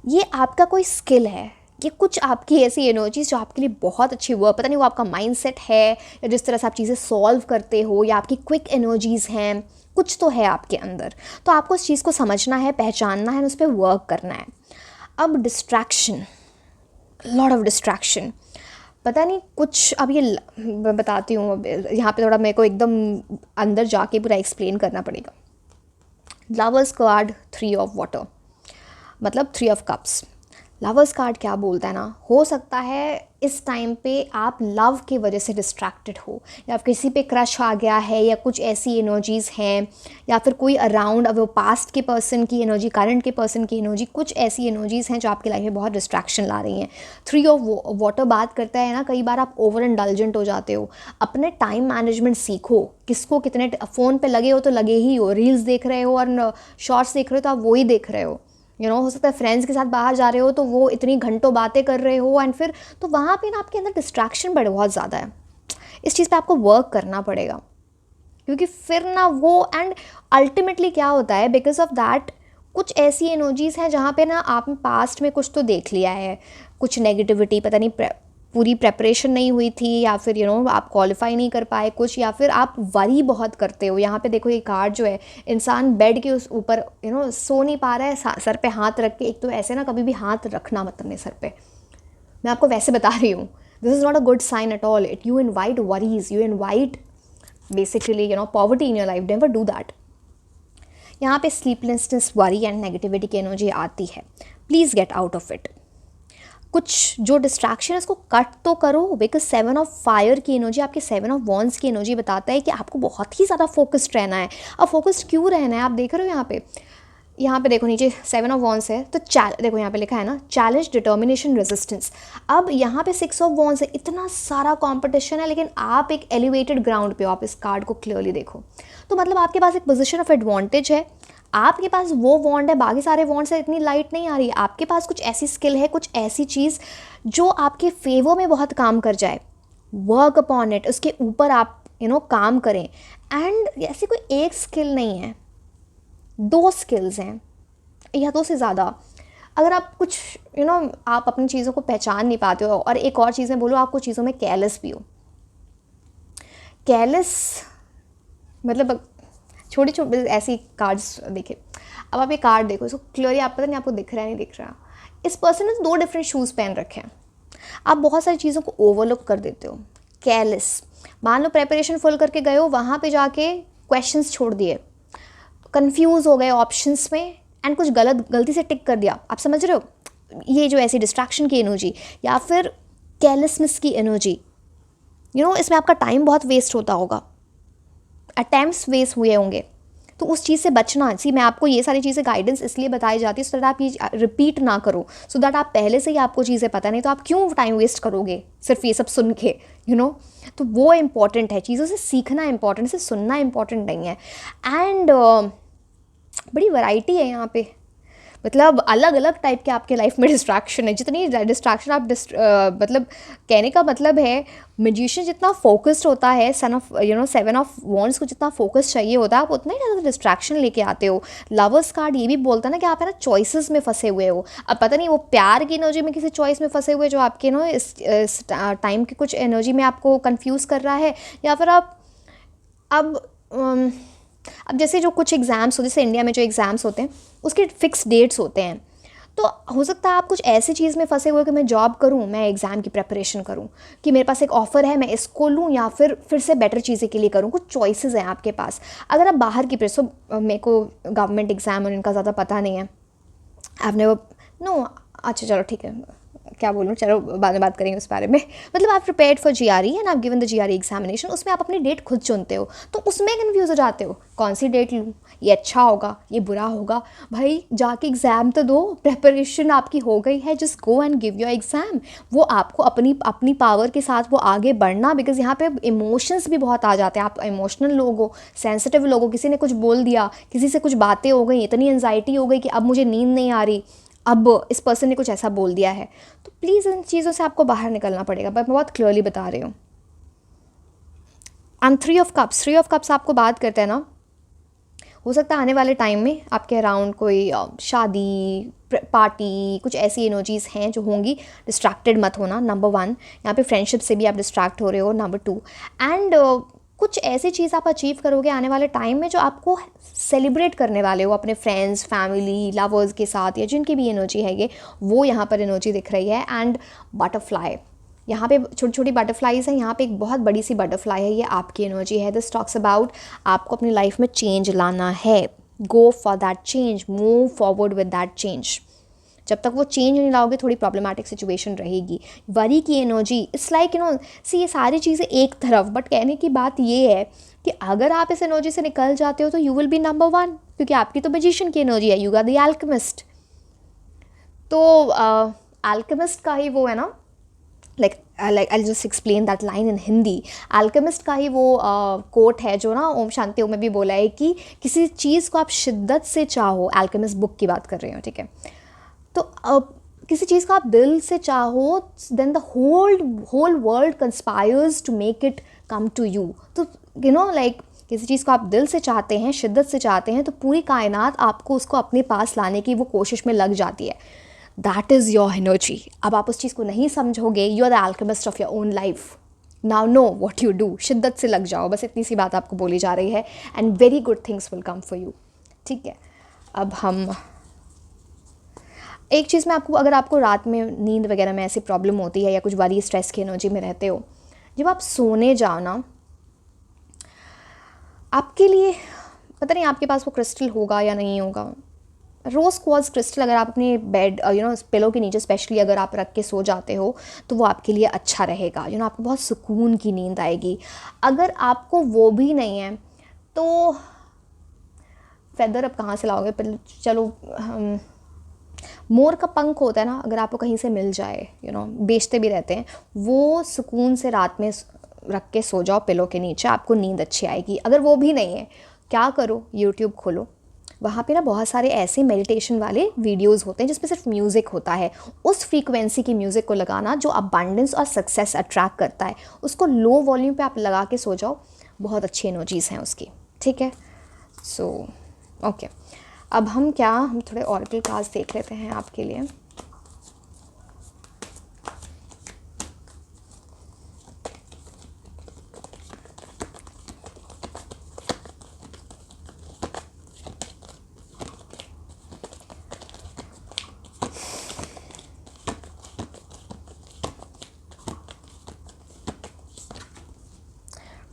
S1: ये आपका कोई स्किल है, ये कुछ आपकी ऐसी एनर्जीज जो आपके लिए बहुत अच्छी वर्क, पता नहीं वो आपका माइंडसेट है या जिस तरह से आप चीज़ें सॉल्व करते हो, या आपकी क्विक एनर्जीज़ हैं, कुछ तो है आपके अंदर। तो आपको उस चीज़ को समझना है, पहचानना है, उस पर वर्क करना है। अब डिस्ट्रैक्शन, लॉट ऑफ डिस्ट्रैक्शन, पता नहीं कुछ, अब ये बताती हूँ, अब यहाँ पे थोड़ा मेरे को एकदम अंदर जाके पूरा एक्सप्लेन करना पड़ेगा। लवर्स कार्ड 3 ऑफ वाटर, मतलब 3 ऑफ कप्स। लवर्स कार्ड क्या बोलता है ना, हो सकता है इस टाइम पे आप लव की वजह से डिस्ट्रैक्टेड हो, या किसी पे क्रश आ गया है, या कुछ ऐसी एनर्जीज़ हैं, या फिर कोई अराउंड, अब वो पास्ट के पर्सन की एनर्जी, करंट के पर्सन की एनर्जी, कुछ ऐसी एनर्जीज़ हैं जो आपकी लाइफ में बहुत डिस्ट्रैक्शन ला रही हैं। 3 ऑफ वाटर बात करता है ना, कई बार आप ओवर इंडल्जेंट हो जाते हो। अपने टाइम मैनेजमेंट सीखो, किसको कितने, फ़ोन पे लगे हो तो लगे ही हो, रील्स देख रहे हो और शॉर्ट्स देख रहे हो तो आप वही देख रहे हो। हो सकता है फ्रेंड्स के साथ बाहर जा रहे हो तो वो इतनी घंटों बातें कर रहे हो, एंड फिर तो वहाँ पे ना आपके अंदर डिस्ट्रैक्शन बहुत ज़्यादा है। इस चीज़ पे आपको वर्क करना पड़ेगा, क्योंकि फिर ना वो, एंड अल्टीमेटली क्या होता है, बिकॉज ऑफ दैट कुछ ऐसी एनर्जीज़ हैं जहाँ पे ना आपने पास्ट में कुछ तो देख लिया है, कुछ नेगेटिविटी, पता नहीं पूरी प्रेपरेशन नहीं हुई थी, या फिर आप क्वालिफाई नहीं कर पाए कुछ, या फिर आप वरी बहुत करते हो। यहाँ पे देखो ये कार्ड जो है, इंसान बेड के उस ऊपर सो नहीं पा रहा है, सर पे हाथ रख के, एक तो ऐसे ना कभी भी हाथ रखना मत अपने सर पे, मैं आपको वैसे बता रही हूँ, this is not a good sign at all. It you invite worries, you invite basically poverty in your life, never do that. यहाँ पे स्लीपलेसनेस, वरी एंड नेगेटिविटी की एनर्जी आती है, please get out of it. कुछ जो distraction है उसको cut तो करो, बिकॉज 7 ऑफ फायर की एनर्जी, आपके 7 ऑफ वॉन्ड्स की एनर्जी बताता है कि आपको बहुत ही ज़्यादा फोकस्ड रहना है। अब फोकस्ड क्यों रहना है, आप देख रहे हो यहाँ पे देखो नीचे 7 ऑफ वॉन्ड्स है, तो देखो यहाँ पे लिखा है ना, चैलेंज, डिटर्मिनेशन, रेजिस्टेंस। अब यहाँ पे 6 ऑफ वॉन्ड्स है, इतना सारा कॉम्पिटिशन है, लेकिन आप एक एलिवेटेड ग्राउंड पे हो। आप इस कार्ड को क्लियरली देखो तो मतलब आपके पास एक पोजिशन ऑफ एडवांटेज है, आपके पास वो वॉन्ड है, बाकी सारे वॉन्ड से इतनी लाइट नहीं आ रही है। आपके पास कुछ ऐसी स्किल है, कुछ ऐसी चीज़ जो आपके फेवर में बहुत काम कर जाए, वर्क अपॉन इट, उसके ऊपर आप काम करें। एंड ऐसी कोई एक स्किल नहीं है, 2 स्किल्स हैं या 2 से ज़्यादा। अगर आप कुछ आप अपनी चीज़ों को पहचान नहीं पाते हो, और एक और चीज़ में बोलो, आप कुछ चीज़ों में केयरलेस भी हो। केयरलेस मतलब छोटी छोटी ऐसी कार्ड्स देखे, अब आप ये कार्ड देखो, इसको क्लियरली आप पता नहीं आपको दिख रहा है नहीं दिख रहा, इस पर्सन ने 2 डिफरेंट शूज़ पहन रखे हैं। आप बहुत सारी चीज़ों को ओवरलुक कर देते हो, केयरलेस। मान लो प्रेपरेशन फुल करके गए हो, वहाँ पे जाके क्वेश्चंस छोड़ दिए, कंफ्यूज हो गए ऑप्शंस में, एंड कुछ गलती से टिक कर दिया। आप समझ रहे हो, ये जो ऐसी डिस्ट्रैक्शन की एनर्जी या फिर केयरलेसनेस की एनर्जी, इसमें आपका टाइम बहुत वेस्ट होता होगा, अटैम्प्ट्स वेस्ट हुए होंगे, तो उस चीज़ से बचना। मैं आपको ये सारी चीज़ें गाइडेंस इसलिए बताई जाती है सो दैट आप ये रिपीट ना करो, सो दैट आप पहले से ही आपको चीज़ें पता नहीं तो आप क्यों टाइम वेस्ट करोगे सिर्फ ये सब सुन के, तो वो इम्पॉर्टेंट है, चीज़ों से सीखना इम्पॉर्टेंट, से सुनना इम्पॉर्टेंट नहीं है। एंड बड़ी वैरायटी है यहाँ पे, मतलब अलग अलग टाइप के आपके लाइफ में डिस्ट्रैक्शन है। जितनी डिस्ट्रैक्शन आप मतलब कहने का मतलब है, मैजिशियन जितना फोकस्ड होता है, 7 ऑफ वॉन्ड्स को जितना फोकस चाहिए होता है, आप उतना ही ज़्यादा डिस्ट्रैक्शन लेके आते हो। लवर्स कार्ड ये भी बोलता है ना कि आप है ना चॉइसेस में फंसे हुए हो। अब पता नहीं वो प्यार की एनर्जी में किसी चॉइस में फंसे हुए जो आपके इस टाइम की कुछ एनर्जी में आपको कन्फ्यूज़ कर रहा है, या फिर आप अब जैसे जो कुछ एग्ज़ाम्स होते हैं, जैसे इंडिया में जो एग्ज़ाम्स होते हैं उसके फिक्स डेट्स होते हैं, तो हो सकता है आप कुछ ऐसी चीज़ में फंसे हुए कि मैं जॉब करूं, मैं एग्ज़ाम की प्रिपरेशन करूं, कि मेरे पास एक ऑफ़र है, मैं इसको लूं या फिर से बेटर चीज़ें के लिए करूं। कुछ चॉइसेस हैं आपके पास। अगर आप बाहर की मेरे को गवर्नमेंट एग्ज़ाम और इनका ज़्यादा पता नहीं है, आपने वो अच्छा चलो ठीक है, क्या बोलूँ, चलो बाद में बात करेंगे उस बारे में। मतलब आप प्रिपेयर्ड फॉर GRE एंड आप गिवन द GRE एग्जामिनेशन, उसमें आप अपनी डेट खुद चुनते हो, तो उसमें कन्फ्यूज़ हो जाते हो कौन सी डेट लूँ, ये अच्छा होगा ये बुरा होगा। भाई जाके एग्ज़ाम तो दो, प्रेपरेशन आपकी हो गई है, just go and give your exam. वो आपको अपनी पावर के साथ वो आगे बढ़ना, बिकॉज यहाँ पे इमोशंस भी बहुत आ जाते हैं। आप इमोशनल लोग हो, सेंसिटिव लोग हो, किसी ने कुछ बोल दिया, किसी से कुछ बातें हो गई, इतनी एनजाइटी हो गई कि अब मुझे नींद नहीं आ रही, अब इस पर्सन ने कुछ ऐसा बोल दिया है, तो प्लीज़ इन चीज़ों से आपको बाहर निकलना पड़ेगा। मैं बहुत क्लियरली बता रही हूँ। एंड 3 ऑफ कप्स आपको बात करते हैं ना, हो सकता है आने वाले टाइम में आपके अराउंड कोई शादी, पार्टी, कुछ ऐसी एनर्जीज़ हैं जो होंगी। डिस्ट्रैक्टेड मत होना, नंबर 1। यहाँ पे फ्रेंडशिप से भी आप डिस्ट्रैक्ट हो रहे हो, नंबर 2। एंड कुछ ऐसी चीज़ आप अचीव करोगे आने वाले टाइम में जो आपको सेलिब्रेट करने वाले हो अपने फ्रेंड्स, फैमिली, लवर्स के साथ, या जिनकी भी एनर्जी है ये, वो यहाँ पर एनर्जी दिख रही है। एंड बटरफ्लाई, यहाँ पे छोटी छोटी बटरफ्लाइज हैं, यहाँ पे एक बहुत बड़ी सी बटरफ्लाई है, ये आपकी एनर्जी है। दिस टॉक्स अबाउट आपको अपनी लाइफ में चेंज लाना है। Go for that change, move forward with that change. जब तक वो चेंज नहीं लाओगे थोड़ी प्रॉब्लमेटिक सिचुएशन रहेगी। वरी की एनर्जी इट्स लाइक सी, ये सारी चीज़ें एक तरफ, बट कहने की बात ये है कि अगर आप इस एनर्जी से निकल जाते हो तो यू विल बी नंबर 1, क्योंकि आपकी तो मैजिशियन की एनर्जी है, यू आर द अल्केमिस्ट। तो अल्केमिस्ट का ही वो है ना, like I just explain that line in Hindi. Alchemist का ही वो कोट है जो ना ओम शांति ओम में भी बोला है कि किसी चीज़ को आप शिद्दत से चाहो, अल्केमिस्ट बुक की बात कर रही हूँ, ठीक है, तो किसी चीज़ को आप दिल से चाहो, then the whole world conspires to make it come to you. तो लाइक किसी चीज़ को आप दिल से चाहते हैं, शिद्दत से चाहते हैं, तो पूरी कायनात आपको उसको अपने पास लाने की वो कोशिश में लग जाती है। That is your energy. अब आप उस चीज़ को नहीं समझोगे, you are the alchemist of your own life. Now know what you do, शिद्दत से लग जाओ, बस इतनी सी बात आपको बोली जा रही है, and very good things will come for you, ठीक है। अब हम एक चीज़ में आपको, अगर आपको रात में नींद वगैरह में ऐसी प्रॉब्लम होती है या कुछ बारी स्ट्रेस की एनर्जी में रहते हो, जब आप सोने जाओ ना, आपके लिए पता नहीं आपके पास वो क्रिस्टल होगा या नहीं होगा, रोज़ क्वार्ट्ज क्रिस्टल अगर आप अपने बेड पिलो के नीचे स्पेशली अगर आप रख के सो जाते हो तो वो आपके लिए अच्छा रहेगा। आपको बहुत सुकून की नींद आएगी। अगर आपको वो भी नहीं है तो फेदर अब कहाँ से लाओगे, चलो मोर का पंख होता है ना, अगर आपको कहीं से मिल जाए, बेचते भी रहते हैं, वो सुकून से रात में रख के सो जाओ पिलो के नीचे, आपको नींद अच्छी आएगी। अगर वो भी नहीं है, क्या करो, यूट्यूब खोलो, वहाँ पे ना बहुत सारे ऐसे मेडिटेशन वाले वीडियोस होते हैं जिसमें सिर्फ म्यूज़िक होता है। उस फ्रीक्वेंसी की म्यूज़िक को लगाना जो अबंडेंस और सक्सेस अट्रैक्ट करता है, उसको लो वॉल्यूम पे आप लगा के सो जाओ, बहुत अच्छी एनर्जीज़ हैं उसकी, ठीक है। सो ओके, अब हम थोड़े ऑरेकल कार्ड्स देख लेते हैं आपके लिए।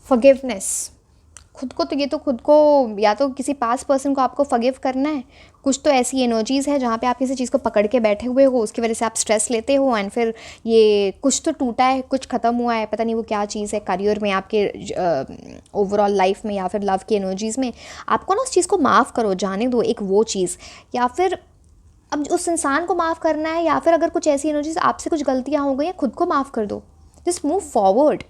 S1: फॉरगिवनेस, खुद को, तो ये तो खुद को, या तो किसी पास पर्सन को आपको फॉरगिव करना है। कुछ तो ऐसी एनर्जीज़ है जहाँ पे आप किसी चीज़ को पकड़ के बैठे हुए हो, उसकी वजह से आप स्ट्रेस लेते हो, एंड फिर ये कुछ तो टूटा है, कुछ ख़त्म हुआ है, पता नहीं वो क्या चीज़ है, करियर में, आपके ओवरऑल लाइफ में, या फिर लव की एनर्जीज़ में। आपको ना उस चीज़ को माफ़ करो, जाने दो एक वो चीज़, या फिर अब उस इंसान को माफ़ करना है, या फिर अगर कुछ ऐसी एनर्जीज आपसे कुछ गलतियाँ हो गई हैं, खुद को माफ़ कर दो, जस्ट मूव फॉरवर्ड।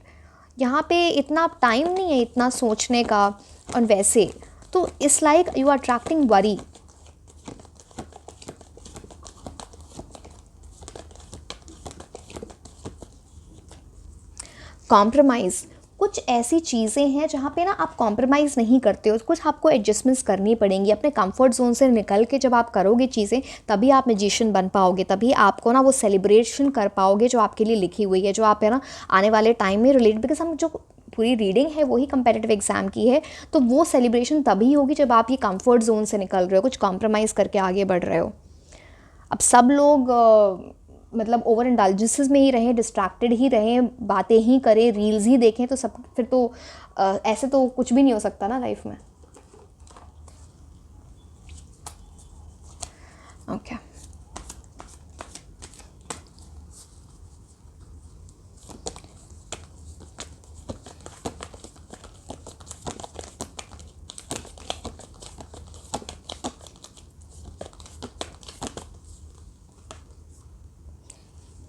S1: यहाँ पे इतना टाइम नहीं है इतना सोचने का, और वैसे तो it's like you are attracting worry. Compromise, कुछ ऐसी चीज़ें हैं जहाँ पे ना आप कॉम्प्रोमाइज़ नहीं करते हो, कुछ आपको एडजस्टमेंट्स करनी पड़ेंगी। अपने कंफर्ट जोन से निकल के जब आप करोगे चीज़ें, तभी आप मैजिशियन बन पाओगे, तभी आपको ना वो सेलिब्रेशन कर पाओगे जो आपके लिए लिखी हुई है, जो आप है ना आने वाले टाइम में रिलेट, बिकॉज हम जो पूरी रीडिंग है वही कंपेटिटिव एग्जाम की है, तो वो सेलिब्रेशन तभी होगी जब आप ये कंफर्ट जोन से निकल रहे हो, कुछ कॉम्प्रोमाइज़ करके आगे बढ़ रहे हो। अब सब लोग मतलब ओवर इंडल्जेंसेस में ही रहें, डिस्ट्रैक्टेड ही रहें, बातें ही करें, रील्स ही देखें, तो सब फिर तो ऐसे तो कुछ भी नहीं हो सकता ना लाइफ में। ओके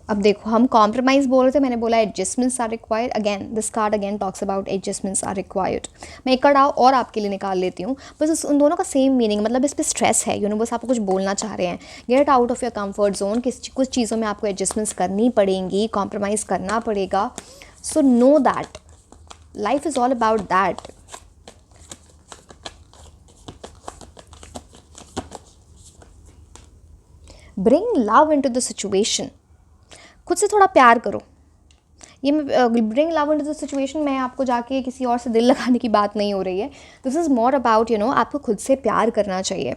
S1: अब देखो, हम कॉम्प्रोमाइज़ बोल रहे थे, मैंने बोला adjustments are required. Again this card again talks about adjustments are required. मैं एक कार्ड और आपके लिए निकाल लेती हूँ, बस उन दोनों का सेम मीनिंग, मतलब इस पर स्ट्रेस है, बस आपको कुछ बोलना चाह रहे हैं। Gate out of your comfort zone, कुछ चीज़ों में आपको एडजस्टमेंट्स करनी पड़ेंगी, कॉम्प्रोमाइज़ करना पड़ेगा। So know that life is all about that. Bring love into the situation, खुद से थोड़ा प्यार करो। ये bring love into the situation में आपको जाके किसी और से दिल लगाने की बात नहीं हो रही है। दिस इज़ मोर अबाउट आपको खुद से प्यार करना चाहिए।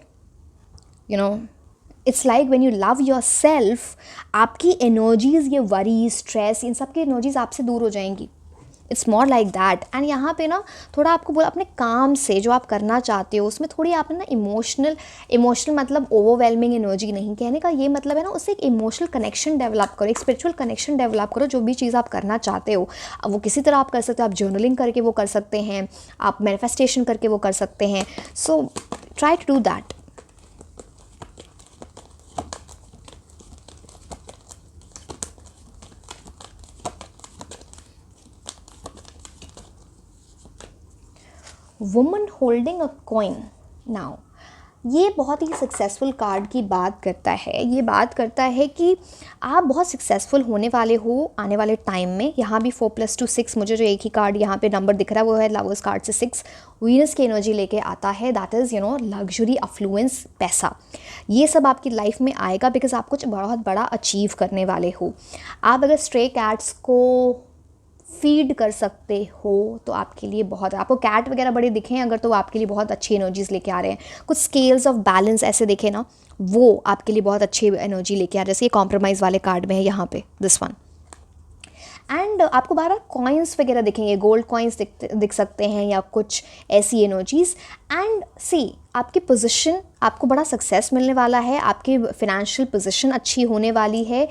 S1: It's like when you love your self, आपकी एनर्जीज़, ये वरी, स्ट्रेस, इन सब की एनर्जीज़ आपसे दूर हो जाएंगी. It's more like that. And यहाँ पे ना थोड़ा आपको बोला, अपने काम से जो आप करना चाहते हो उसमें थोड़ी आपने ना इमोशनल मतलब ओवरवेलमिंग एनर्जी नहीं, कहने का ये मतलब है ना, उससे एक इमोशनल कनेक्शन डेवलप करो, एक स्पिरिचुअल कनेक्शन डेवलप करो. जो भी चीज़ आप करना चाहते हो, अब वो किसी तरह आप कर सकते हो. आप जर्नलिंग करके वो कर सकते हैं, आप मैनिफेस्टेशन करके वो कर सकते हैं. So try to do that. Woman holding a coin. Now ये बहुत ही सक्सेसफुल कार्ड की बात करता है. ये बात करता है कि आप बहुत सक्सेसफुल होने वाले हो आने वाले टाइम में. यहाँ भी 4+2 6, मुझे जो एक ही कार्ड यहाँ पे नंबर दिख रहा है वो है लवर्स कार्ड से 6. वीनस की एनर्जी लेके आता है. दैट इज़ लग्जरी, अफ्लुएंस, पैसा, ये सब आपकी लाइफ में आएगा बिकॉज आप कुछ बहुत बड़ा अचीव करने वाले हो. आप अगर स्ट्रे कैट्स को फीड कर सकते हो तो आपके लिए बहुत, आपको कैट वगैरह बड़े दिखें अगर, तो आपके लिए बहुत अच्छी एनर्जीज लेके आ रहे हैं. कुछ स्केल्स ऑफ बैलेंस ऐसे देखें ना, वो आपके लिए बहुत अच्छी एनर्जी लेके आ रहे हैं. जैसे ये कॉम्प्रोमाइज़ वाले कार्ड में है यहाँ पे, दिस वन. एंड आपको बार बार कॉइन्स वगैरह दिखेंगे, गोल्ड कॉइन्स दिख सकते हैं या कुछ ऐसी एनर्जीज. एंड सी, आपकी पोजीशन, आपको बड़ा सक्सेस मिलने वाला है, आपकी फाइनेंशियल पोजीशन अच्छी होने वाली है.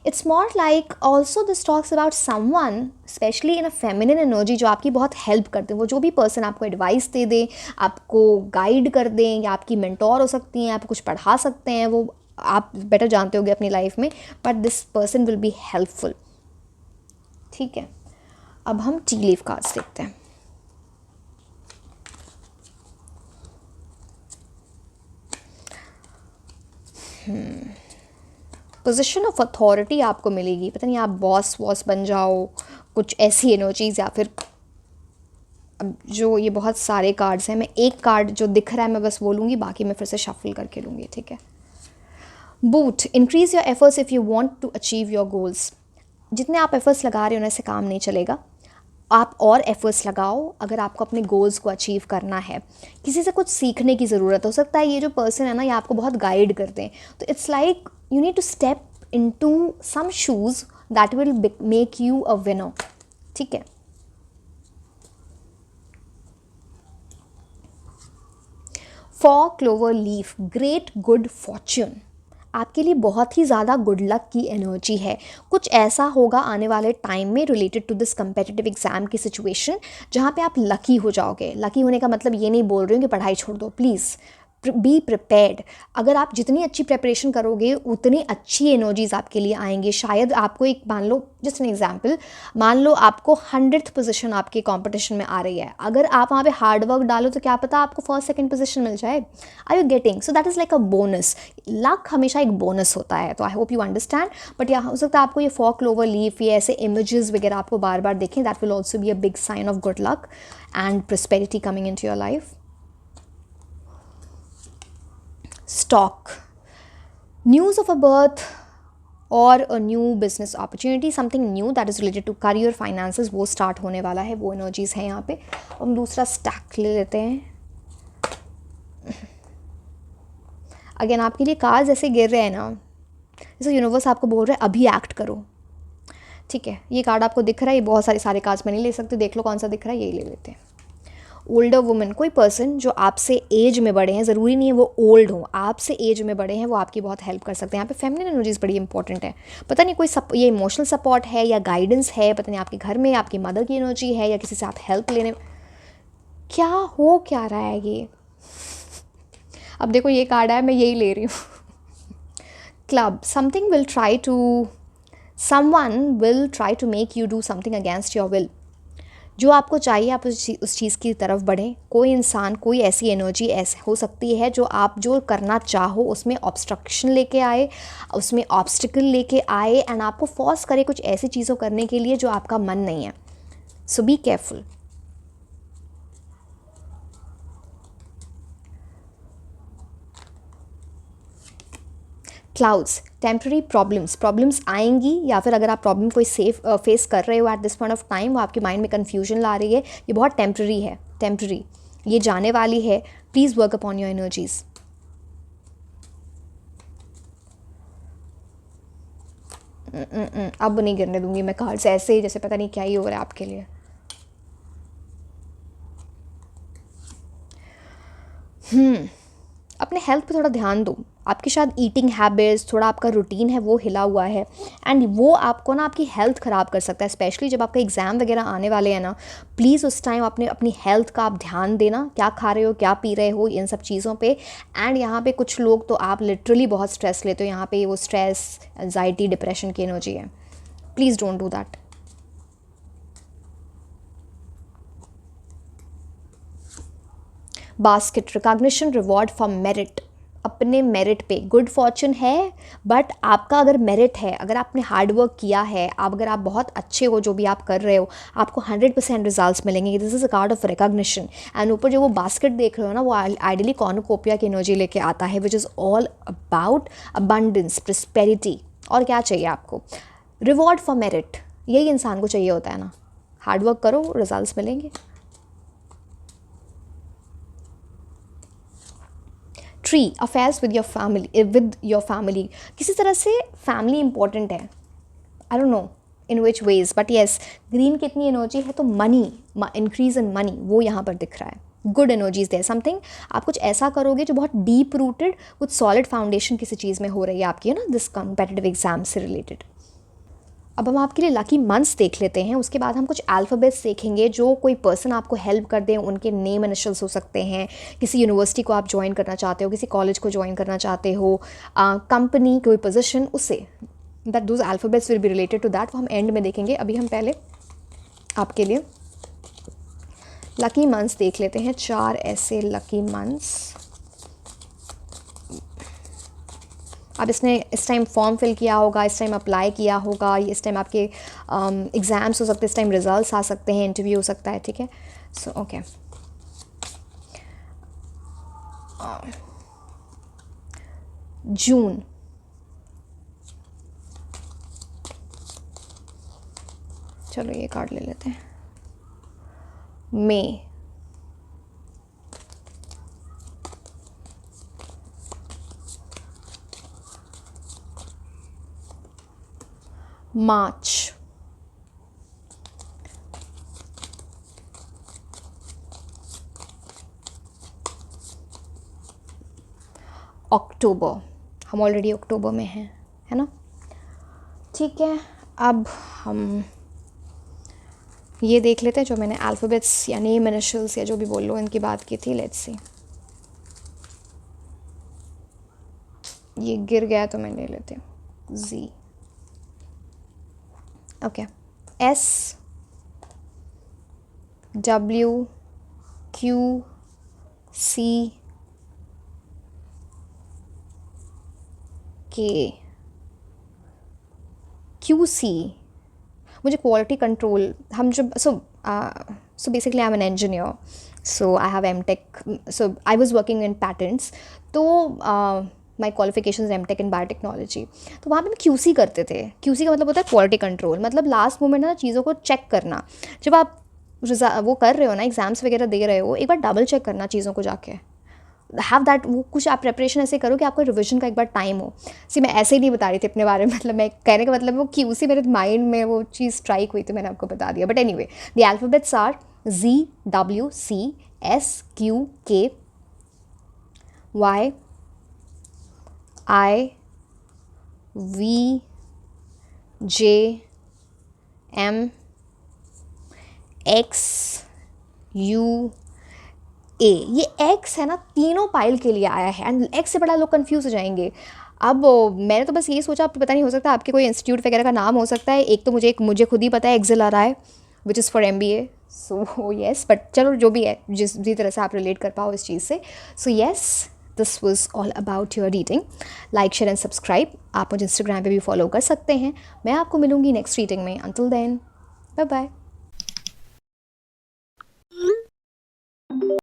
S1: It's more like also this talks about someone specially in a feminine energy, जो आपकी बहुत हेल्प करते हैं. वो जो भी पर्सन आपको एडवाइस दे दे, आपको गाइड कर दें, या आपकी मेंटोर हो सकती हैं, आपको कुछ पढ़ा सकते हैं, वो आप बेटर जानते होगे अपनी लाइफ में, but this person will be helpful. ठीक है, अब हम टी लीफ कार्ड्स देखते हैं. पोजीशन ऑफ अथॉरिटी आपको मिलेगी. पता नहीं आप बॉस बन जाओ, कुछ ऐसी एनर्जीज. या फिर अब जो ये बहुत सारे कार्ड्स हैं, मैं एक कार्ड जो दिख रहा है मैं बस बोलूँगी, बाकी मैं फिर से शफल करके लूँगी. ठीक है. Boot, increase your efforts if you want to achieve your goals. जितने आप एफर्ट्स लगा रहे हो ना, इससे काम नहीं चलेगा. आप और एफर्ट्स लगाओ अगर आपको अपने गोल्स को अचीव करना है. किसी से कुछ सीखने की ज़रूरत हो सकता है. ये जो पर्सन है ना, ये आपको बहुत गाइड करते हैं. तो it's like you need to step into some shoes that will make you a winner. ठीक है. Four clover leaf, great good fortune. आपके लिए बहुत ही ज़्यादा गुड लक की एनर्जी है. कुछ ऐसा होगा आने वाले टाइम में related to this competitive exam की सिचुएशन, जहाँ पे आप लकी हो जाओगे. लकी होने का मतलब ये नहीं बोल रही हूँ कि पढ़ाई छोड़ दो, प्लीज़ बी प्रिपेयर्ड. अगर आप जितनी अच्छी प्रिपरेशन करोगे उतनी अच्छी एनर्जीज आपके लिए आएंगे. शायद आपको एक, मान लो जस्ट एन एग्जाम्पल, मान लो आपको 100th पोजीशन आपके कंपटीशन में आ रही है. अगर आप वहाँ पे हार्ड वर्क डालो तो क्या पता आपको फर्स्ट सेकंड पोजीशन मिल जाए. Are you getting? So that is like a bonus. Luck हमेशा एक बोनस होता है. तो I hope you understand. But यहाँ हो सकता है आपको ये फॉर क्लोवर लीफ, ये ऐसे इमेजेस वगैरह आपको बार बार देखें. That will also be a big sign of good luck and prosperity coming into your life. Stock, news of a birth और a new business opportunity, something new that is related to career, finances, वो start होने वाला है. वो energies हैं यहाँ पे. हम दूसरा stack ले लेते हैं. अगेन आपके लिए कार्ड्स ऐसे गिर रहे हैं ना, जैसे यूनिवर्स आपको बोल रहा है अभी एक्ट करो. ठीक है. ये कार्ड आपको दिख रहा है, ये बहुत सारे कार्ड्स मैं नहीं ले सकती, देख लो कौन सा दिख रहा है, यही ले लेते हैं. ओल्डर वुमेन, कोई पर्सन जो आपसे एज में बड़े हैं, ज़रूरी नहीं है वो ओल्ड हो, आपसे एज में बड़े हैं, वो आपकी बहुत हेल्प कर सकते हैं. यहाँ पे फेमिनिन एनर्जीज बड़ी इंपॉर्टेंट है. पता नहीं कोई ये इमोशनल सपोर्ट है या गाइडेंस है, पता नहीं आपके घर में आपकी मदर की एनर्जी है या किसी से आप हेल्प लेने, क्या हो क्या रहा है ये. अब देखो ये कार्ड है, मैं यही ले रही हूँ. Club, something will try to, someone will try to make you do something against your will. जो आपको चाहिए आप उस चीज़ की तरफ बढ़ें. कोई इंसान, कोई ऐसी एनर्जी ऐसे हो सकती है जो आप जो करना चाहो उसमें ऑब्स्ट्रक्शन लेके आए, उसमें ऑब्स्टिकल लेके आए एंड आपको फोर्स करे कुछ ऐसी चीज़ों करने के लिए जो आपका मन नहीं है. So be careful. Clouds, temporary problems आएंगी, या फिर अगर आप प्रॉब्लम कोई फेस कर रहे हो at this point of time, वो आपके माइंड में कन्फ्यूजन ला रही है, ये बहुत टेम्प्रेरी है. टेम्प्रेरी, ये जाने वाली है. Please work upon your energies. अब नहीं गिरने दूंगी मैं कार्ड्स ऐसे जैसे पता नहीं क्या ही हो रहा है आपके लिए। अपने हेल्थ पे थोड़ा ध्यान दो। आपकी शायद ईटिंग हैबिट्स, थोड़ा आपका रूटीन है वो हिला हुआ है, एंड वो आपको ना आपकी हेल्थ ख़राब कर सकता है। स्पेशली जब आपका एग्ज़ाम वगैरह आने वाले हैं ना, प्लीज़ उस टाइम अपने अपनी हेल्थ का आप ध्यान देना, क्या खा रहे हो, क्या पी रहे हो, इन सब चीज़ों पे। एंड यहाँ पे कुछ लोग तो आप लिटरली बहुत स्ट्रेस लेते हो, यहाँ पे वो स्ट्रेस, एंजाइटी, डिप्रेशन की एनर्जी है। Please don't do that. Basket, recognition, reward for merit. अपने मेरिट पे गुड फॉर्चून है, बट आपका अगर मेरिट है, अगर आपने हार्ड वर्क किया है, अगर आप बहुत अच्छे हो जो भी आप कर रहे हो, आपको 100% रिजल्ट्स मिलेंगे। This is a card of recognition. And ऊपर जो वो बास्केट देख रहे हो ना, वो आइडियली कॉर्नुकोपिया की एनर्जी लेके आता है, which is all about abundance, prosperity. और क्या चाहिए आपको? रिवॉर्ड फॉर मेरिट, यही इंसान को चाहिए होता है ना। हार्ड वर्क करो, रिजल्ट्स मिलेंगे। Tree, affairs with your family. किसी तरह से फैमिली इंपॉर्टेंट है, I don't know in which ways, but yes green की इतनी एनर्जी है तो मनी, इंक्रीज इन मनी वो यहाँ पर दिख रहा है। गुड एनर्जीज देयर, समथिंग आप कुछ ऐसा करोगे जो बहुत डीप रूटेड, कुछ सॉलिड फाउंडेशन किसी चीज़ में हो रही है आपकी, है ना, दिस कॉम्पिटिटिव एग्जाम से रिलेटेड। अब हम आपके लिए लकी मंथ्स देख लेते हैं, उसके बाद हम कुछ अल्फ़ाबेट्स देखेंगे जो कोई पर्सन आपको हेल्प कर दें। उनके नेम इनिशियल्स हो सकते हैं, किसी यूनिवर्सिटी को आप ज्वाइन करना चाहते हो, किसी कॉलेज को ज्वाइन करना चाहते हो, कंपनी, कोई पोजीशन, उससे that those alphabets will be related to that, वो हम एंड में देखेंगे। अभी हम पहले आपके लिए लकी मंथ्स देख लेते हैं, 4 ऐसे लकी मंथ्स। अब इसने इस टाइम फॉर्म फिल किया होगा, इस टाइम अप्लाई किया होगा, इस टाइम आपके एग्ज़ाम्स हो सकते हैं, इस टाइम रिजल्ट्स आ सकते हैं, इंटरव्यू हो सकता है, ठीक है। सो ओके, जून, चलो ये कार्ड ले लेते हैं। मई, मार्च, अक्टूबर, हम ऑलरेडी अक्टूबर में हैं, है ना, ठीक है। अब हम ये देख लेते हैं जो मैंने अल्फ़ाबेट्स या नेम इनिशियल्स या जो भी बोल लो इनकी बात की थी। लेट्स सी, ये गिर गया तो मैं ले लेती हूँ। जी, okay, S, W, Q, C, K, Q C. मुझे क्वालिटी कंट्रोल, हम जब so basically I am an engineer, so I have MTech, so I was working in patents, तो my qualification MTech in biotechnology. तो वहाँ पे हम QC करते थे। क्यूसी का मतलब होता है क्वालिटी कंट्रोल, मतलब लास्ट मोमेंट ना चीज़ों को चेक करना। जब आप वो कर रहे हो ना, एग्ज़ाम्स वगैरह दे रहे हो, एक बार डबल चेक करना चीज़ों को जाके, हैव दैट, वो कुछ आप प्रेपरेशन ऐसे करो कि आपका रिविजन का एक बार टाइम हो। सी मैं ऐसे ही नहीं बता रही थी अपने बारे में, मतलब मैं कहने का मतलब वो कि उसी मेरे माइंड में वो चीज़ स्ट्राइक हुई तो मैंने आपको बता दिया। But anyway, the alphabets are Z, W, C, S, Q, K, Y, I, V, J, M, X, U, ए। ये एक्स है ना, तीनों पाइल के लिए आया है, एंड एक्स से बड़ा लोग कंफ्यूज हो जाएंगे। अब मैंने तो बस यही सोचा, आपको पता नहीं, हो सकता है आपके कोई इंस्टीट्यूट वगैरह का नाम हो सकता है। एक तो मुझे खुद ही पता है एक्सेल आ रहा है, which is for MBA, so yes, but चलो जो भी है, जिस भी तरह से आप रिलेट कर पाओ इस चीज़ से। So yes, this was all about your reading. Like, share and subscribe. आप मुझे इंस्टाग्राम पे भी फॉलो कर सकते हैं। मैं आपको मिलूंगी नेक्स्ट रीडिंग में। Until then, bye bye.